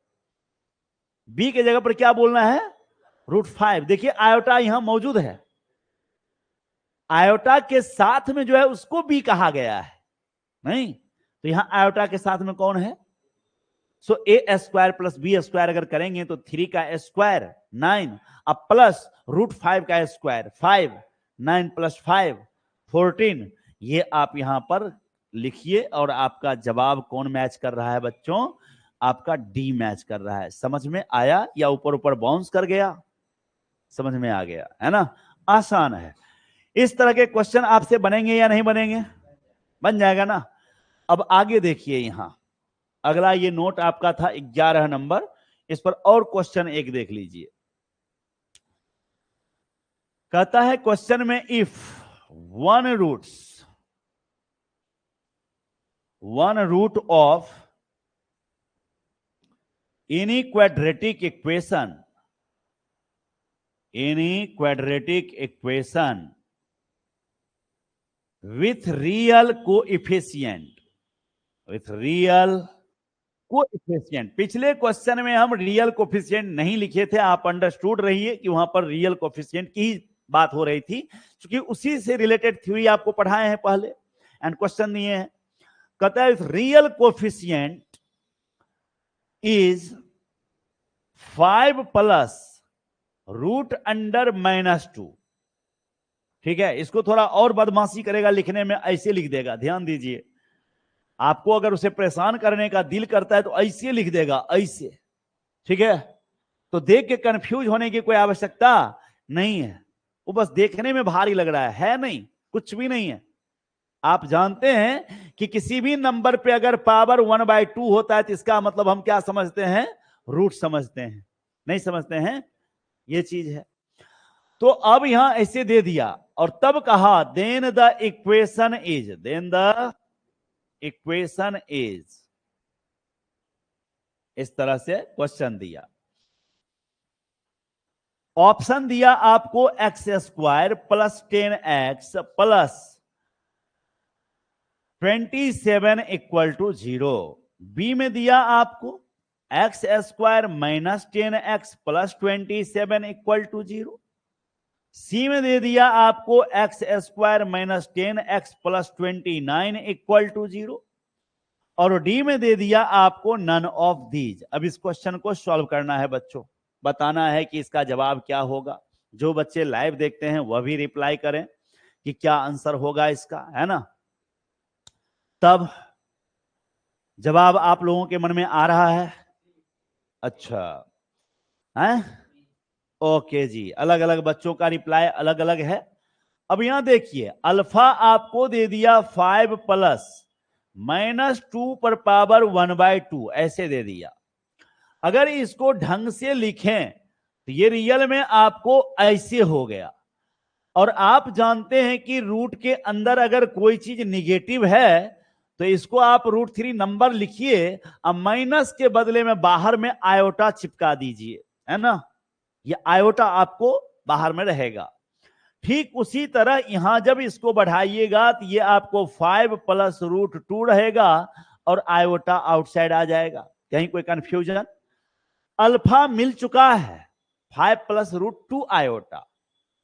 b के जगह पर क्या बोलना है, √5। देखिए आयोटा यहां मौजूद है, आयोटा के साथ में जो है उसको b कहा गया है, नहीं? तो यहां आयोटा के साथ में कौन है, सो ए स्क्वायर प्लस बी स्क्वायर अगर करेंगे तो 3 का स्क्वायर 9, अब प्लस √5 का स्क्वायर 5, 9 प्लस 5 14, ये आप यहां पर लिखिए। और आपका जवाब कौन मैच कर रहा है बच्चों, आपका डी मैच कर रहा है। समझ में आया या ऊपर ऊपर बाउंस कर गया? समझ में आ गया, है ना? आसान है। इस तरह के क्वेश्चन आपसे बनेंगे या नहीं बनेंगे? बन जाएगा ना। अब आगे देखिए, यहां अगला ये नोट आपका था 11 नंबर, इस पर और क्वेश्चन एक देख लीजिए। कहता है क्वेश्चन में, if one root of any quadratic equation with real coefficient, पिछले क्वेश्चन में हम रियल कोएफिशिएंट नहीं लिखे थे, आप अंडरस्टूड रहिए कि वहां पर रियल कोएफिशिएंट की ही बात हो रही थी, क्योंकि उसी से रिलेटेड थ्योरी आपको पढ़ाए हैं पहले। एंड क्वेश्चन ये है, कहता है रियल कोएफिशिएंट इज 5 प्लस √(-2). ठीक है, इसको थोड़ा और बदमाशी करेगा लिखने में, ऐसे लिख देगा, ध्यान दीजिए। आपको अगर उसे परेशान करने का दिल करता है तो ऐसे लिख देगा, ऐसे, ठीक है? तो देख के कंफ्यूज होने की कोई आवश्यकता नहीं है, वो बस देखने में भारी लग रहा है नहीं, कुछ भी नहीं है। आप जानते हैं कि किसी भी नंबर पे अगर पावर 1/2 होता है तो इसका मतलब हम क्या समझते हैं, रूट समझते हैं, नहीं समझते हैं, ये चीज है। तो अब यहां ऐसे दे दिया और तब कहा देन द इक्वेशन इज, इस तरह से क्वेश्चन दिया। ऑप्शन दिया आपको x² plus 10x plus 27 equal to 0। B में दिया आपको x² minus 10x plus 27 equal to 0। C में दे दिया आपको x² minus 10x plus 29 equal to 0। और डी में दे दिया आपको नन ऑफ दीज। अब इस क्वेश्चन को सॉल्व करना है बच्चों, बताना है कि इसका जवाब क्या होगा। जो बच्चे लाइव देखते हैं वह भी रिप्लाई करें कि क्या आंसर होगा इसका, है ना। तब जवाब आप लोगों के मन में आ रहा है? अच्छा है, ओके जी। अलग अलग बच्चों का रिप्लाई अलग अलग है। अब यहां देखिए, अल्फा आपको दे दिया 5 प्लस -2 पर पावर 1/2, ऐसे दे दिया। अगर इसको ढंग से लिखें तो ये रियल में आपको ऐसे हो गया। और आप जानते हैं कि रूट के अंदर अगर कोई चीज निगेटिव है तो इसको आप √3 नंबर लिखिए, अब माइनस के बदले में बाहर में आयोटा चिपका दीजिए, है ना। ये आयोटा आपको बाहर में रहेगा। ठीक उसी तरह यहां जब इसको बढ़ाइएगा तो ये आपको 5 प्लस √2 रहेगा और आयोटा आउटसाइड आ जाएगा। कहीं कोई कंफ्यूजन? अल्फा मिल चुका है 5 प्लस √2 आयोटा,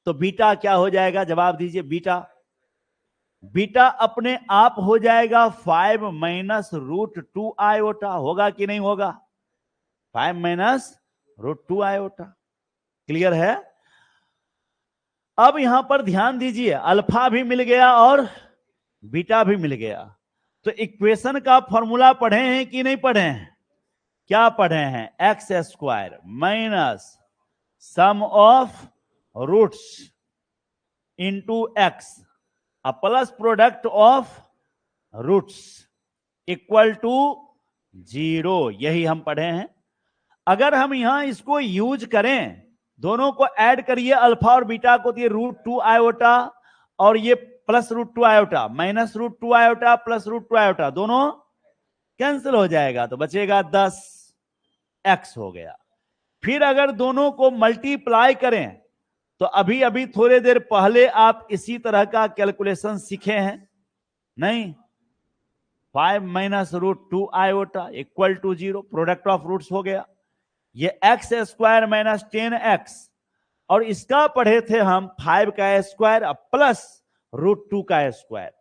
तो बीटा क्या हो जाएगा? जवाब दीजिए। बीटा अपने आप हो जाएगा 5 माइनस √2 आयोटा। होगा कि नहीं होगा? 5 माइनस √2 आयोटा। क्लियर है? अब यहां पर ध्यान दीजिए, अल्फा भी मिल गया और बीटा भी मिल गया। तो इक्वेशन का फॉर्मूला पढ़े हैं कि नहीं पढ़े हैं? क्या पढ़े हैं? x² minus sum of roots into x plus product of roots equal to 0। यही हम पढ़े हैं। अगर हम यहां इसको यूज करें, दोनों को ऐड करिए, अल्फा और बीटा को, तो ये √2 आयोटा और ये plus √2 iota, minus √2 iota plus √2 iota, दोनों कैंसिल हो जाएगा तो बचेगा 10x हो गया। फिर अगर दोनों को मल्टीप्लाई करें तो अभी अभी थोड़ी देर पहले आप इसी तरह का कैलकुलेशन सीखे हैं नहीं? 5 minus √2 iota equal to 0, product of roots हो गया। ये x² माइनस 10x, और इसका पढ़े थे हम 5 का स्क्वायर प्लस √2 का स्क्वायर,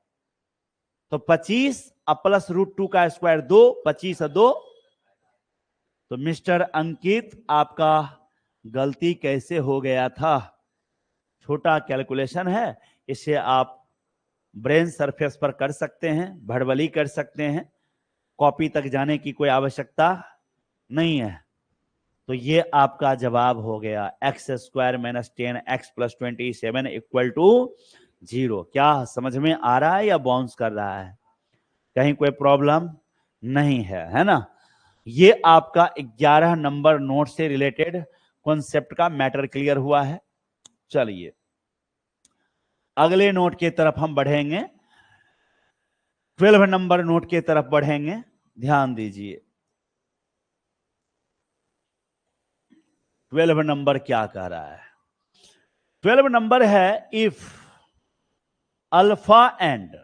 तो 25 प्लस √2 का स्क्वायर 2, 25 2। तो मिस्टर अंकित, आपका गलती कैसे हो गया था? छोटा कैलकुलेशन है, इसे आप ब्रेन सरफेस पर कर सकते हैं, भड़बली कर सकते हैं, कॉपी तक जाने की कोई आवश्यकता नहीं है। तो ये आपका जवाब हो गया x² minus 10x plus 27 equal to 0। क्या समझ में आ रहा है या बाउंस कर रहा है? कहीं कोई प्रॉब्लम नहीं है, है ना। ये आपका 11 नंबर नोट से रिलेटेड कॉन्सेप्ट का मैटर क्लियर हुआ है। चलिए अगले नोट की तरफ हम बढ़ेंगे, 12 नंबर नोट की तरफ बढ़ेंगे। ध्यान दीजिए 12 नंबर क्या कह रहा है? 12 नंबर है, if alpha and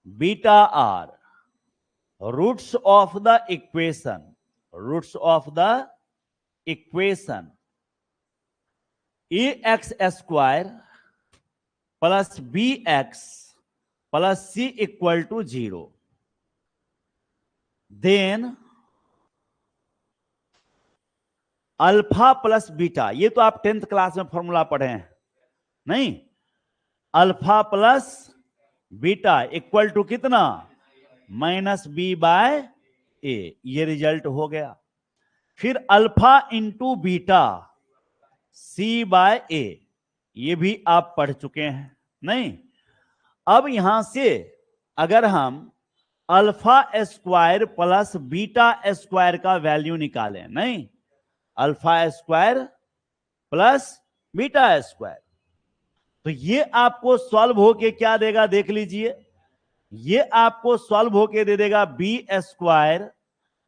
beta are roots of the equation, roots of the equation ax² plus bx plus c equal to 0, then alpha plus beta, ये तो आप 10th क्लास में फॉर्मूला पढ़े हैं नहीं? Alpha plus beta equal to कितना? -b/a, ये result हो गया। फिर अल्फा इंटू बीटा c/a, ये भी आप पढ़ चुके हैं नहीं? अब यहां से अगर हम alpha square plus beta square का वैल्यू निकालें, नहीं, alpha square plus beta square, तो ये आपको सॉल्व होके क्या देगा? देख लीजिए, ये आपको सॉल्व होके दे देगा b²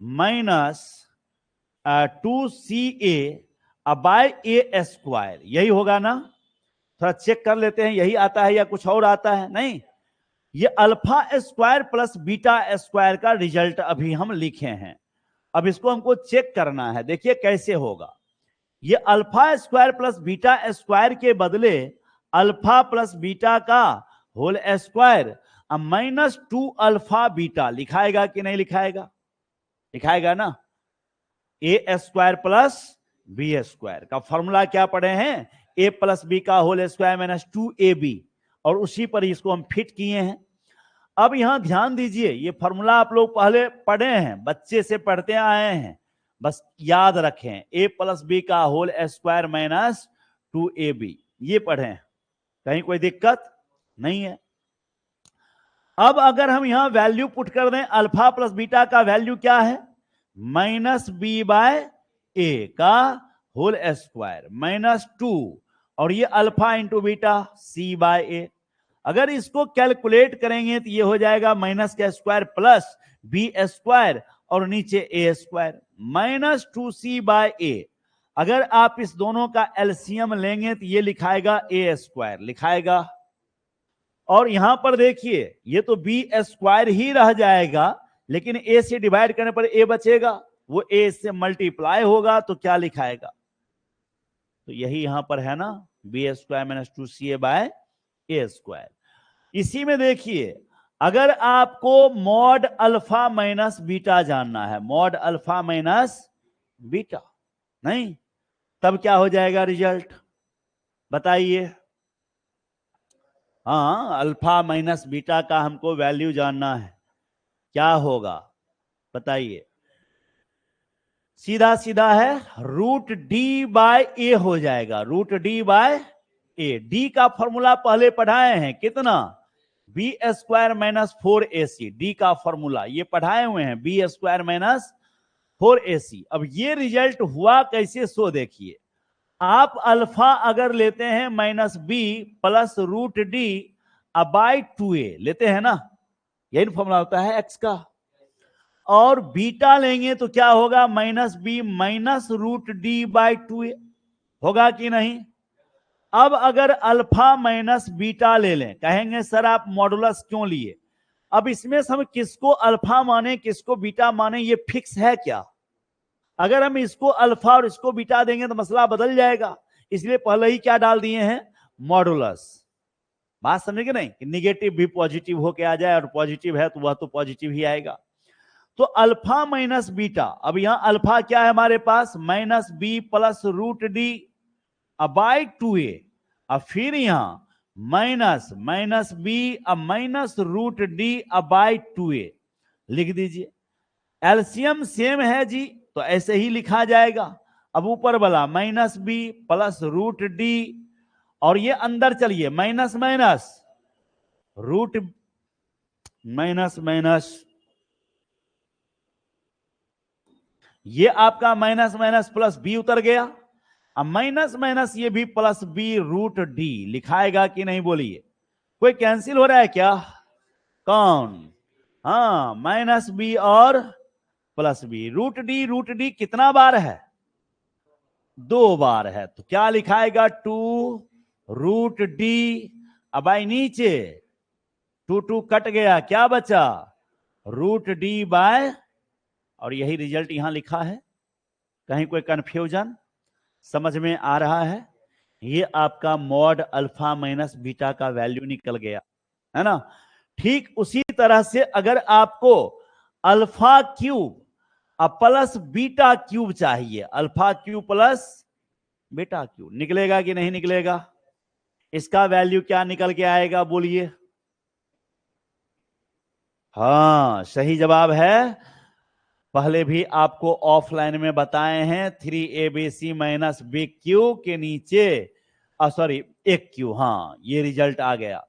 माइनस 2ca/a²। यही होगा ना? थोड़ा चेक कर लेते हैं, यही आता है या कुछ और आता है? नहीं, ये alpha square plus beta square का रिजल्ट अभी हम लिखे हैं। अब इसको हमको चेक करना है। देखिए कैसे होगा। ये alpha square plus beta square के बदले अल्फा प्लस बीटा का होल स्क्वायर -2 अल्फा बीटा लिखाएगा कि नहीं लिखाएगा? लिखाएगा ना। a² प्लस b² का फॉर्मूला क्या पढ़े हैं? ए प्लस बी का होल स्क्वायर माइनस 2ab, और उसी पर इसको हम फिट किए हैं। अब यहां ध्यान दीजिए, ये फॉर्मूला आप लोग पहले पढ़े हैं, बच्चे से पढ़ते आए हैं, बस याद रखें, ए प्लस बी का होल स्क्वायर माइनस 2ab, ये पढ़े हैं, कहीं कोई दिक्कत नहीं है। अब अगर हम यहां वैल्यू पुट कर दें, अल्फा प्लस बीटा का वैल्यू क्या है, माइनस बी बाय ए का होल स्क्वायर माइनस 2, और ये अल्फा इंटू बीटा सी बाय ए। अगर इसको कैलकुलेट करेंगे तो ये हो जाएगा माइनस का स्क्वायर प्लस बी स्क्वायर और नीचे ए स्क्वायर माइनस 2c बाय ए। अगर आप इस दोनों का एलसीएम लेंगे तो ये लिखाएगा ए स्क्वायर लिखाएगा, और यहां पर देखिए ये तो बी स्क्वायर ही रह जाएगा, लेकिन ए से डिवाइड करने पर ए बचेगा, वो ए से मल्टीप्लाई होगा तो क्या लिखाएगा, तो यही यहां पर है ना, B square minus 2ca by A square. इसी में देखिए, अगर आपको मॉड अल्फा माइनस बीटा जानना है, मॉड अल्फा माइनस बीटा, नहीं तब क्या हो जाएगा रिजल्ट बताइए। हाँ, अल्फा माइनस बीटा का हमको वैल्यू जानना है, क्या होगा बताइए। सीधा सीधा है, रूट डी बाय ए हो जाएगा, root D by a. D का फॉर्मूला पहले पढ़ाए हैं, कितना, b square minus 4ac, d का फॉर्मूला ये पढ़ाए हुए हैं, बी स्क्वायर माइनस 4ac। अब ये रिजल्ट हुआ कैसे, सो देखिए, आप अल्फा अगर लेते हैं minus B plus root D by 2a लेते हैं ना, यही फॉर्मूला होता है एक्स का, और बीटा लेंगे तो क्या होगा, minus B minus root D by 2a होगा कि नहीं। अब अगर अल्फा माइनस बीटा ले लें, कहेंगे सर आप मॉडुलस क्यों लिए, अब इसमें से हम किसको अल्फा माने किसको बीटा माने ये फिक्स है क्या, अगर हम इसको अल्फा और इसको बीटा देंगे तो मसला बदल जाएगा, इसलिए पहले ही क्या डाल दिए हैं, मॉडुलस। बात समझे कि नहीं, कि निगेटिव भी पॉजिटिव होके आ जाए, और पॉजिटिव है तो वह तो पॉजिटिव ही आएगा। तो अल्फा माइनस बीटा, अब यहां अल्फा क्या है हमारे पास, minus B plus root D by 2a, अब फिर यहां minus minus B minus root D by 2a लिख दीजिए। एलसीएम सेम है जी, तो ऐसे ही लिखा जाएगा। अब ऊपर वाला minus B plus root d, और ये अंदर चलिए minus minus root minus minus, ये आपका माइनस माइनस प्लस बी उतर गया, अब माइनस माइनस ये भी प्लस बी रूट डी लिखाएगा कि नहीं बोलिए, कोई कैंसिल हो रहा है क्या, कौन, हाँ माइनस बी और प्लस बी, रूट डी कितना बार है, 2 बार है, तो क्या लिखाएगा 2 रूट डी, अब आई नीचे 2 कट गया, क्या बचा रूट डी बाय, और यही रिजल्ट यहां लिखा है, कहीं कोई कंफ्यूजन समझ में आ रहा है, ये आपका मॉड अल्फा माइनस बीटा का वैल्यू निकल गया है ना। ठीक उसी तरह से अगर आपको alpha cube plus beta cube चाहिए, alpha cube plus beta cube निकलेगा कि नहीं निकलेगा, इसका वैल्यू क्या निकल के आएगा बोलिए, हाँ सही जवाब है, पहले भी आपको ऑफलाइन में बताए हैं, 3abc माइनस बी क्यू के नीचे सॉरी एक क्यू, हाँ ये रिजल्ट आ गया।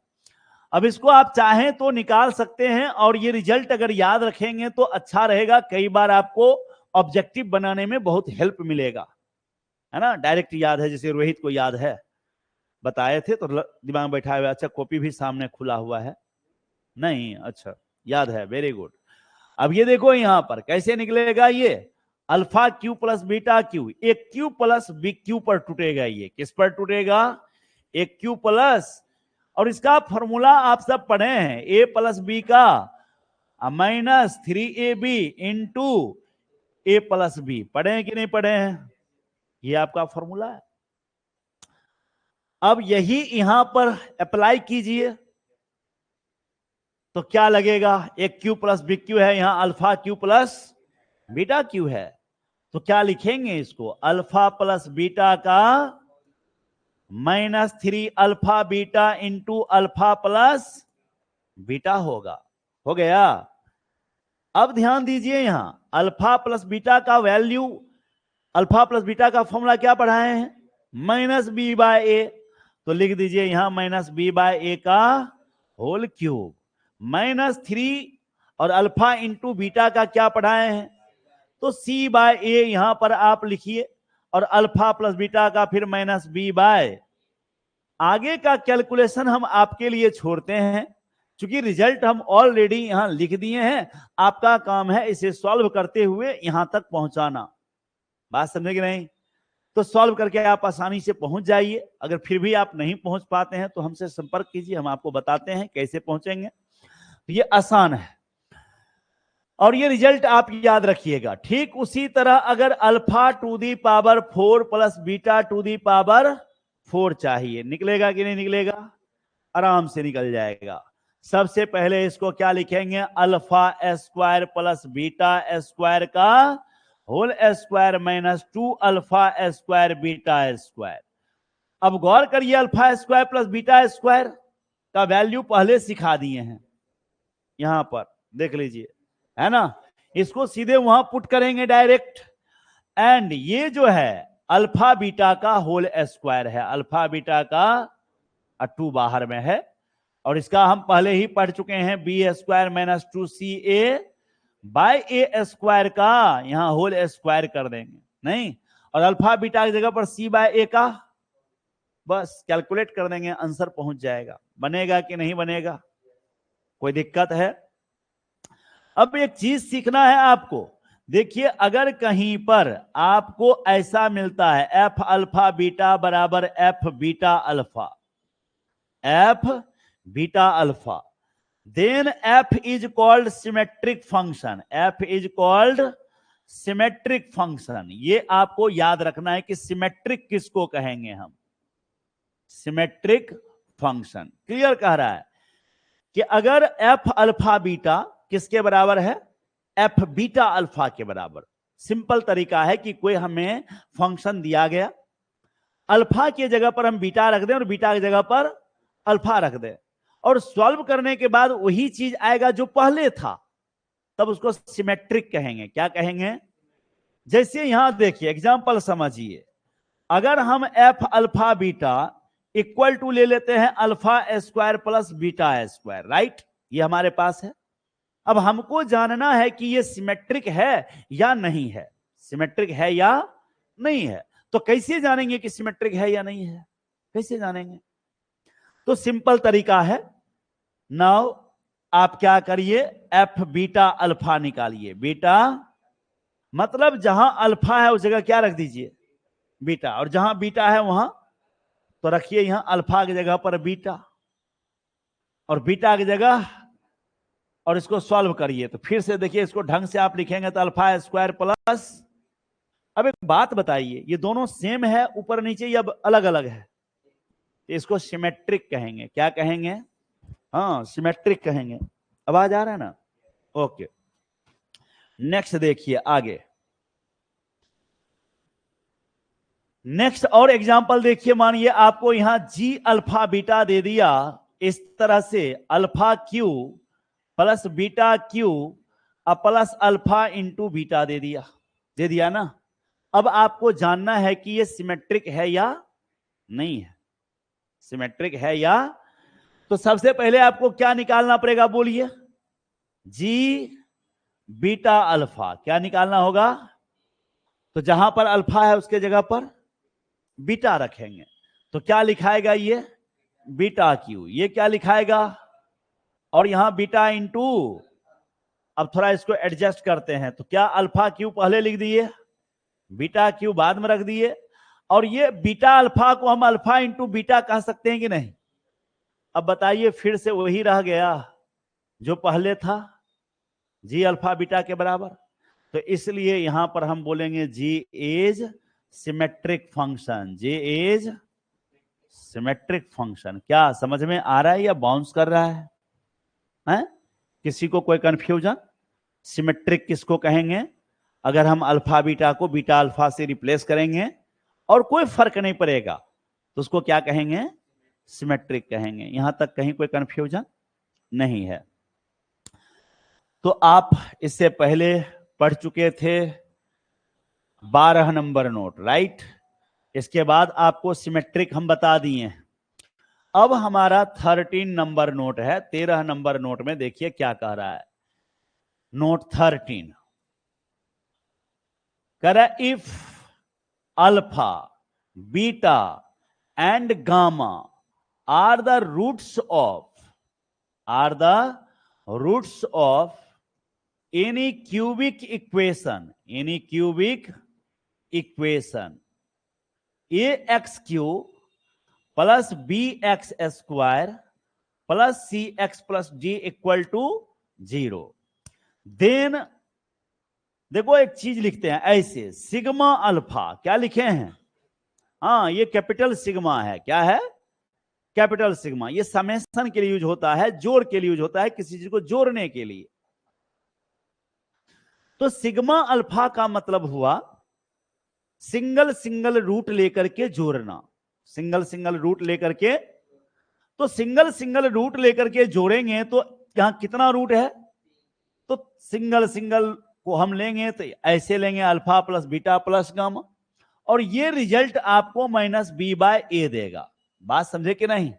अब इसको आप चाहें तो निकाल सकते हैं, और ये रिजल्ट अगर याद रखेंगे तो अच्छा रहेगा, कई बार आपको ऑब्जेक्टिव बनाने में बहुत हेल्प मिलेगा, है ना, डायरेक्ट याद है, जैसे रोहित को याद है, बताए थे तो दिमाग में बैठा हुआ, अच्छा कॉपी भी सामने खुला हुआ है, नहीं अच्छा याद है, वेरी गुड। अब ये देखो यहां पर कैसे निकलेगा, ये alpha cube plus beta Q, एक क्यू प्लस बी क्यू पर टूटेगा, ये किस पर टूटेगा, एक क्यू प्लस, और इसका फॉर्मूला आप सब पढ़े हैं, ए प्लस बी का माइनस 3ab इंटू ए प्लस बी, पढ़े हैं कि नहीं पढ़े हैं, ये आपका फॉर्मूला है। अब यही यहां पर अप्लाई कीजिए तो क्या लगेगा, एक क्यू प्लस बी क्यू है, यहां alpha cube plus beta Q है, तो क्या लिखेंगे इसको, अल्फा प्लस बीटा का -3 alpha beta into alpha plus beta होगा। हो गया। अब ध्यान दीजिए, यहां अल्फा प्लस बीटा का वैल्यू, अल्फा प्लस बीटा का फॉर्मूला क्या पढ़ाए हैं, -b/a। तो लिख दीजिए यहां -b/a का होल क्यूब, -3 और अल्फा इंटू बीटा का क्या पढ़ाए हैं, तो c/a यहां पर आप लिखिए, और अल्फा प्लस बीटा का फिर -b/, आगे का कैलकुलेशन हम आपके लिए छोड़ते हैं, क्योंकि रिजल्ट हम ऑलरेडी यहां लिख दिए हैं। आपका काम है इसे सॉल्व करते हुए यहां तक पहुंचाना। बात समझे कि नहीं? तो सॉल्व करके आप आसानी से पहुंच जाइए। अगर फिर भी आप नहीं पहुंच पाते हैं तो हमसे संपर्क कीजिए, हम आपको बताते हैं कैसे पहुंचेंगे। तो ये आसान है और ये रिजल्ट आप याद रखिएगा। ठीक उसी तरह अगर alpha to the power 4 plus beta to the power 4 चाहिए, निकलेगा कि नहीं निकलेगा? आराम से निकल जाएगा। सबसे पहले इसको क्या लिखेंगे, alpha square plus beta square का whole square -2 alpha square beta square. अब गौर करिए, alpha square plus beta square का वैल्यू पहले सिखा दिए हैं, यहां पर देख लीजिए, है ना। इसको सीधे वहां पुट करेंगे डायरेक्ट, एंड ये जो है अल्फा बीटा का होल स्क्वायर है, अल्फा बीटा का 2 बाहर में है, और इसका हम पहले ही पढ़ चुके हैं, b² -2ca/a स्क्वायर का यहां होल स्क्वायर कर देंगे, नहीं, और अल्फा बीटा की जगह पर c/a का बस कैलकुलेट कर देंगे, आंसर पहुंच जाएगा। बनेगा कि नहीं बनेगा? कोई दिक्कत है? अब एक चीज सीखना है आपको। देखिए, अगर कहीं पर आपको ऐसा मिलता है एफ अल्फा बीटा बराबर f beta alpha, f beta alpha, then f is called symmetric function, f is called symmetric function. ये आपको याद रखना है कि सिमेट्रिक किसको कहेंगे हम, सिमेट्रिक फंक्शन। क्लियर कह रहा है कि अगर एफ अल्फा बीटा किसके बराबर है, एफ बीटा अल्फा के बराबर। सिंपल तरीका है कि कोई हमें फंक्शन दिया गया, अल्फा की जगह पर हम बीटा रख दें और बीटा की जगह पर अल्फा रख दें, और सॉल्व करने के बाद वही चीज आएगा जो पहले था, तब उसको सिमेट्रिक कहेंगे। क्या कहेंगे? जैसे यहां देखिए एग्जांपल समझिए, अगर हम f alpha beta equal to ले लेते हैं alpha square plus beta square, right, ये हमारे पास है। अब हमको जानना है कि ये सिमेट्रिक है या नहीं है, सिमेट्रिक है या नहीं है। तो कैसे जानेंगे कि सिमेट्रिक है या नहीं है, कैसे जानेंगे? तो सिंपल तरीका है, नाउ आप क्या करिए, एफ बीटा अल्फा निकालिए। बीटा मतलब जहां अल्फा है उस जगह क्या रख दीजिए, बीटा, और जहां बीटा है वहां तो रखिए यहां अल्फा की जगह पर बीटा, और बीटा की जगह, और इसको सॉल्व करिए। तो फिर से देखिए, इसको ढंग से आप लिखेंगे तो अल्फा स्क्वायर प्लस, अब एक बात बताइए, ये दोनों सेम है ऊपर नीचे या अलग अलग है? इसको सिमेट्रिक कहेंगे। क्या कहेंगे? हाँ, सिमेट्रिक कहेंगे। आवाज आ रहा है ना? ओके, नेक्स्ट देखिए आगे, नेक्स्ट और एग्जांपल देखिए। मानिए आपको यहां जी अल्फा बीटा दे दिया, इस तरह से alpha cube plus beta cube plus alpha into beta दे दिया ना। अब आपको जानना है कि ये सिमेट्रिक है या नहीं है, सिमेट्रिक है या, तो सबसे पहले आपको क्या निकालना पड़ेगा, बोलिए? जी बीटा अल्फा। क्या निकालना होगा? तो जहां पर अल्फा है उसके जगह पर बीटा रखेंगे, तो क्या लिखाएगा ये, बीटा क्यू। ये क्या लिखाएगा, और यहां बीटा इंटू, अब थोड़ा इसको एडजस्ट करते हैं, तो क्या अल्फा क्यू पहले लिख दिए, बीटा क्यू बाद में रख दिए, और ये बीटा अल्फा को हम अल्फा इंटू बीटा कह सकते हैं कि नहीं? अब बताइए, फिर से वही रह गया जो पहले था, जी अल्फा बीटा के बराबर। तो इसलिए यहां पर हम बोलेंगे G is symmetric function, G is symmetric function. क्या समझ में आ रहा है या बाउंस कर रहा है? किसी को कोई कंफ्यूजन? सिमेट्रिक किसको कहेंगे? अगर हम अल्फा बीटा को बीटा अल्फा से रिप्लेस करेंगे और कोई फर्क नहीं पड़ेगा, तो उसको क्या कहेंगे? सिमेट्रिक कहेंगे। यहां तक कहीं कोई कंफ्यूजन नहीं है। तो आप इससे पहले पढ़ चुके थे 12 नंबर नोट, राइट? इसके बाद आपको सिमेट्रिक हम बता दिए। अब हमारा 13 नंबर नोट है। 13 नंबर नोट में देखिए क्या कह रहा है। नोट 13 कह रहा है, if alpha, beta and gamma are the roots of any cubic equation, ax cube plus bx square plus cx plus d equal to 0, then देखो एक चीज लिखते हैं ऐसे, सिग्मा अल्फा क्या लिखे हैं? हाँ, ये कैपिटल सिग्मा है। क्या है? Capital sigma. ये समेशन के लिए यूज होता है, जोड़ के लिए यूज होता है, किसी चीज को जोड़ने के लिए। तो सिग्मा अल्फा का मतलब हुआ सिंगल सिंगल रूट लेकर के जोड़ना, सिंगल सिंगल रूट लेकर के। तो सिंगल सिंगल रूट लेकर के जोड़ेंगे तो यहां कितना रूट है? तो सिंगल सिंगल को हम लेंगे तो ऐसे लेंगे, alpha plus beta plus gamma, और ये रिजल्ट आपको माइनस बी बाय ए देगा। बात समझे कि नहीं?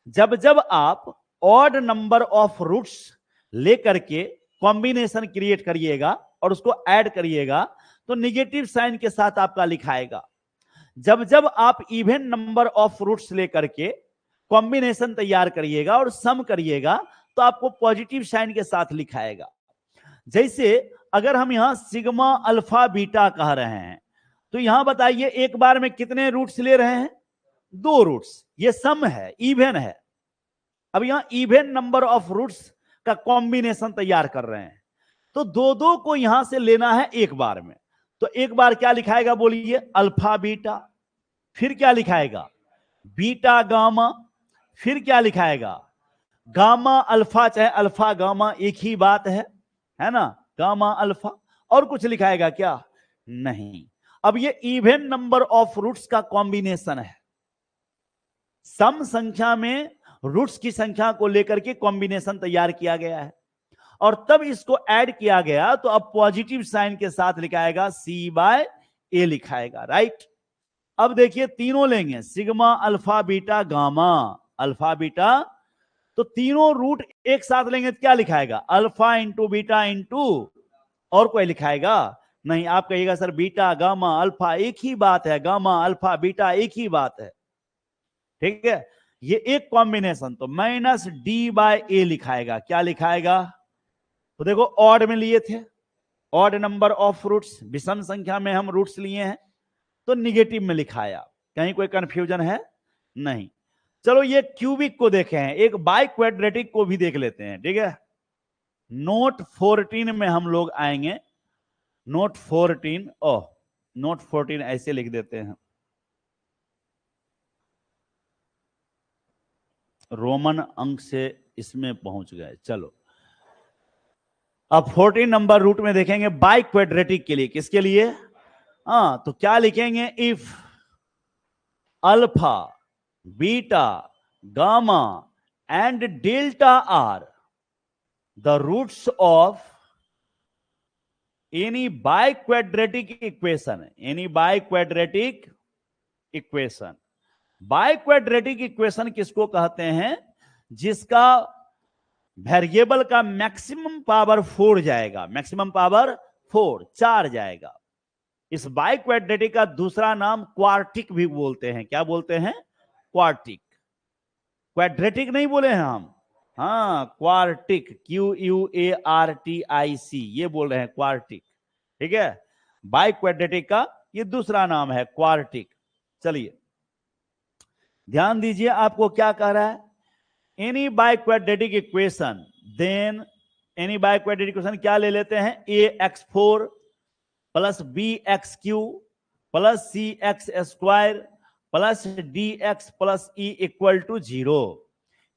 जब जब आप ऑड नंबर ऑफ रूट्स लेकर के कॉम्बिनेशन क्रिएट करिएगा और उसको ऐड करिएगा तो निगेटिव साइन के साथ आपका लिखाएगा। जब जब आप इवन नंबर ऑफ रूट्स लेकर के कॉम्बिनेशन तैयार करिएगा और सम करिएगा तो आपको पॉजिटिव साइन के साथ लिखाएगा। जैसे अगर हम यहां सिग्मा अल्फा बीटा कह रहे हैं तो यहां बताइए एक बार में कितने रूट्स ले रहे हैं? 2 रूट्स। ये सम है, इवन है। अब यहां इवन नंबर ऑफ रूट्स का कॉम्बिनेशन तैयार कर रहे हैं तो 2-2 को यहां से लेना है एक बार में। तो एक बार क्या लिखाएगा बोलिए? Alpha beta. फिर क्या लिखाएगा? Beta gamma. फिर क्या लिखाएगा? गामा अल्फा, चाहे अल्फा गामा एक ही बात है ना? Gamma alpha. और कुछ लिखाएगा क्या? नहीं। अब ये इवन नंबर ऑफ रूट्स का कॉम्बिनेशन है। सम संख्या में रूट्स की संख्या को लेकर के कॉम्बिनेशन तैयार किया गया है और तब इसको ऐड किया गया तो अब पॉजिटिव साइन के साथ लिखाएगा, सी बाय ए लिखाएगा, राइट? अब देखिए तीनों लेंगे, sigma alpha beta gamma alpha beta, तो तीनों रूट एक साथ लेंगे तो क्या लिखाएगा? अल्फा इंटू बीटा इंटू, और कोई लिखाएगा नहीं। आप कहिएगा सर बीटा गामा अल्फा एक ही बात है, गामा अल्फा बीटा एक ही बात है, ठीक है? ये एक कॉम्बिनेशन, तो माइनस डी बाय ए लिखाएगा। क्या लिखाएगा? तो देखो ऑड में लिए थे, ऑड नंबर ऑफ रूट्स, विषम संख्या में हम रूट्स लिए हैं तो निगेटिव में लिखाया। कहीं कोई कंफ्यूजन है? नहीं। चलो ये क्यूबिक को देखे हैं, एक बाई क्वाड्रेटिक को भी देख लेते हैं, ठीक है? नोट 14 में हम लोग आएंगे। नोट 14, नोट 14 ऐसे लिख देते हैं, रोमन अंक से इसमें पहुंच गए। चलो अब 14 नंबर रूट में देखेंगे बाई क्वाड्रेटिक के लिए। किसके लिए? तो क्या लिखेंगे? If alpha beta gamma and delta are the roots of any biquadratic equation, any biquadratic equation. Biquadratic equation किसको कहते हैं? जिसका वेरिएबल का मैक्सिमम पावर 4 जाएगा, मैक्सिमम पावर 4 जाएगा। इस बाई क्वाड्रेटिक का दूसरा नाम क्वार्टिक भी बोलते हैं। क्या बोलते हैं? क्वार्टिक। क्वाड्रेटिक नहीं बोले हैं हम, क्वार्टिक, QUARTIC, ये बोल रहे हैं क्वार्टिक, ठीक है? बाई क्वाड्रेटिक का ये दूसरा नाम है क्वार्टिक। चलिए ध्यान दीजिए, आपको क्या कह रहा है? Any biquadratic equation, then any biquadratic equation क्या ले लेते हैं? AX4 plus BX3 plus CX square plus DX plus E equal to 0।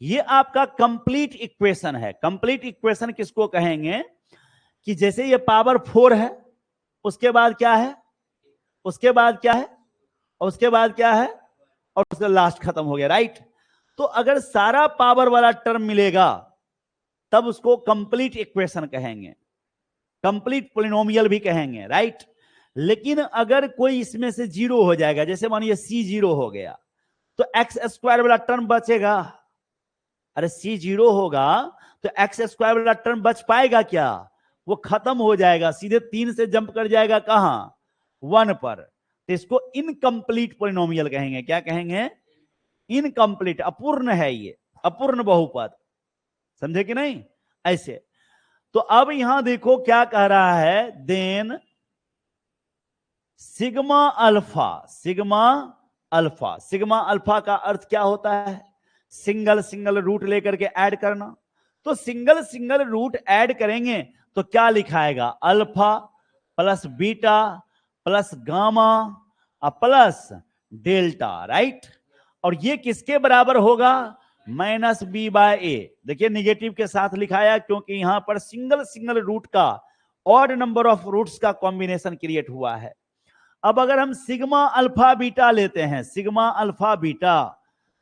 ये आपका कंप्लीट इक्वेशन है। कंप्लीट इक्वेशन किसको कहेंगे? कि जैसे ये पावर 4 है, उसके बाद क्या है? उसके बाद क्या है? उसके बाद क्या है? और उसका लास्ट खत्म हो गया, राइट। तो अगर सारा पावर वाला टर्म मिलेगा तब उसको कंप्लीट इक्वेशन कहेंगे, कंप्लीट पोलिनोमियल भी कहेंगे, राइट। लेकिन अगर कोई इसमें से जीरो हो जाएगा, जैसे मानिए सी जीरो हो गया, तो एक्स स्क्वायर वाला टर्म बचेगा। अरे सी जीरो होगा तो एक्स स्क्वायर वाला टर्म बच पाएगा क्या? वो खत्म हो जाएगा, सीधे 3 से जंप कर जाएगा कहां? 1 पर। तो इसको इनकम्प्लीट पोलिनोमियल कहेंगे। क्या कहेंगे? इनकम्प्लीट, अपूर्ण है ये, अपूर्ण बहुपद। समझे कि नहीं? ऐसे। तो अब यहां देखो क्या कह रहा है, then sigma alpha, sigma alpha, sigma alpha का अर्थ क्या होता है? सिंगल सिंगल रूट लेकर के ऐड करना। तो सिंगल सिंगल रूट ऐड करेंगे तो क्या लिखाएगा? Alpha plus beta plus gamma plus delta, right. और ये किसके बराबर होगा? Minus B by A. देखिए निगेटिव के साथ लिखाया क्योंकि यहां पर सिंगल सिंगल रूट का ऑड नंबर ऑफ रूट्स का कॉम्बिनेशन क्रिएट हुआ है। अब अगर हम सिग्मा अल्फा बीटा लेते हैं, सिग्मा अल्फा बीटा,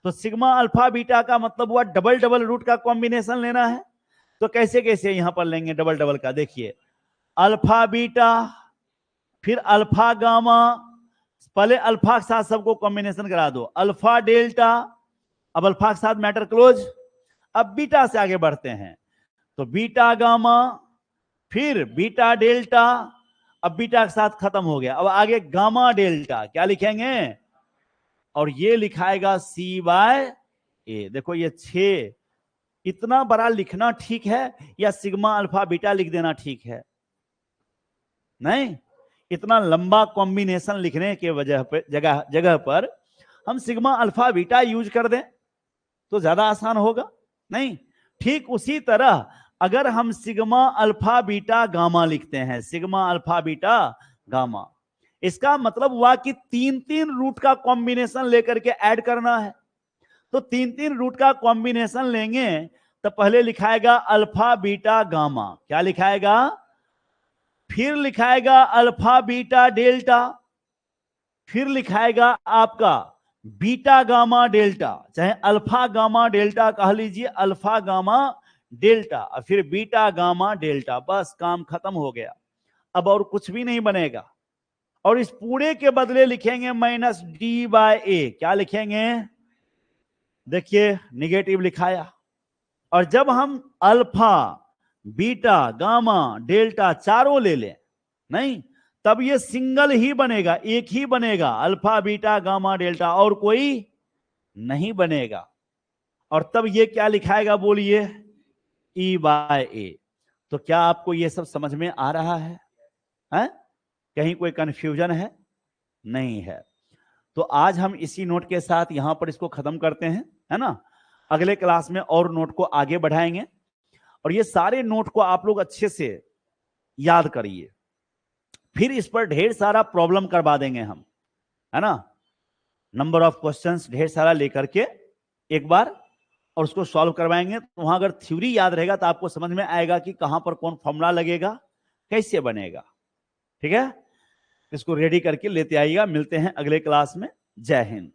तो सिग्मा अल्फा बीटा का मतलब हुआ डबल डबल रूट का कॉम्बिनेशन लेना है। तो कैसे कैसे यहां पर लेंगे डबल डबल का? देखिए अल्फा बीटा फिर अल्फा गामा, पहले अल्फा के साथ सबको कॉम्बिनेशन करा दो, अल्फा डेल्टा, अब अल्फा के साथ मैटर क्लोज। अब बीटा से आगे बढ़ते हैं तो बीटा गामा फिर बीटा डेल्टा, अब बीटा के साथ खत्म हो गया, अब आगे गामा डेल्टा, क्या लिखेंगे? और ये लिखाएगा सी बाय ए। देखो ये 6 इतना बड़ा लिखना ठीक है या सिग्मा अल्फा बीटा लिख देना ठीक है? नहीं, इतना लंबा कॉम्बिनेशन लिखने के वजह पर जगह जगह पर हम सिग्मा अल्फा बीटा यूज कर दें तो ज्यादा आसान होगा। नहीं, ठीक उसी तरह अगर हम सिग्मा अल्फा बीटा गामा लिखते हैं, सिग्मा अल्फा बीटा गामा, इसका मतलब हुआ कि 3 रूट का कॉम्बिनेशन लेकर के ऐड करना है। तो 3 रूट का कॉम्बिनेशन लेंगे तो पहले लिखाएगा अल्फा बीटा गामा, क्या लिखाएगा? फिर लिखाएगा अल्फा बीटा डेल्टा, फिर लिखाएगा आपका बीटा गामा डेल्टा, चाहे अल्फा गामा डेल्टा कह लीजिए, अल्फा गामा डेल्टा, और फिर बीटा गामा डेल्टा। बस काम खत्म हो गया, अब और कुछ भी नहीं बनेगा। और इस पूरे के बदले लिखेंगे माइनस डी बाय ए। क्या लिखेंगे? देखिए निगेटिव लिखाया। और जब हम अल्फा बीटा गामा डेल्टा चारों ले लें, नहीं, तब ये सिंगल ही बनेगा, एक ही बनेगा, अल्फा बीटा गामा डेल्टा, और कोई नहीं बनेगा। और तब ये क्या लिखाएगा बोलिए? ई बाय ए। तो क्या आपको ये सब समझ में आ रहा है? कहीं कोई कंफ्यूजन है? नहीं है। तो आज हम इसी नोट के साथ यहां पर इसको खत्म करते हैं, है ना। अगले क्लास में और नोट को आगे बढ़ाएंगे, और ये सारे नोट को आप लोग अच्छे से याद करिए, फिर इस पर ढेर सारा प्रॉब्लम करवा देंगे हम, है ना। नंबर ऑफ क्वेश्चंस ढेर सारा लेकर के एक बार, और उसको सॉल्व करवाएंगे। तो वहां अगर थ्योरी याद रहेगा तो आपको समझ में आएगा कि कहां पर कौन फॉर्मूला लगेगा, कैसे बनेगा। ठीक है, इसको रेडी करके लेते आइएगा। मिलते हैं अगले क्लास में। जय हिंद।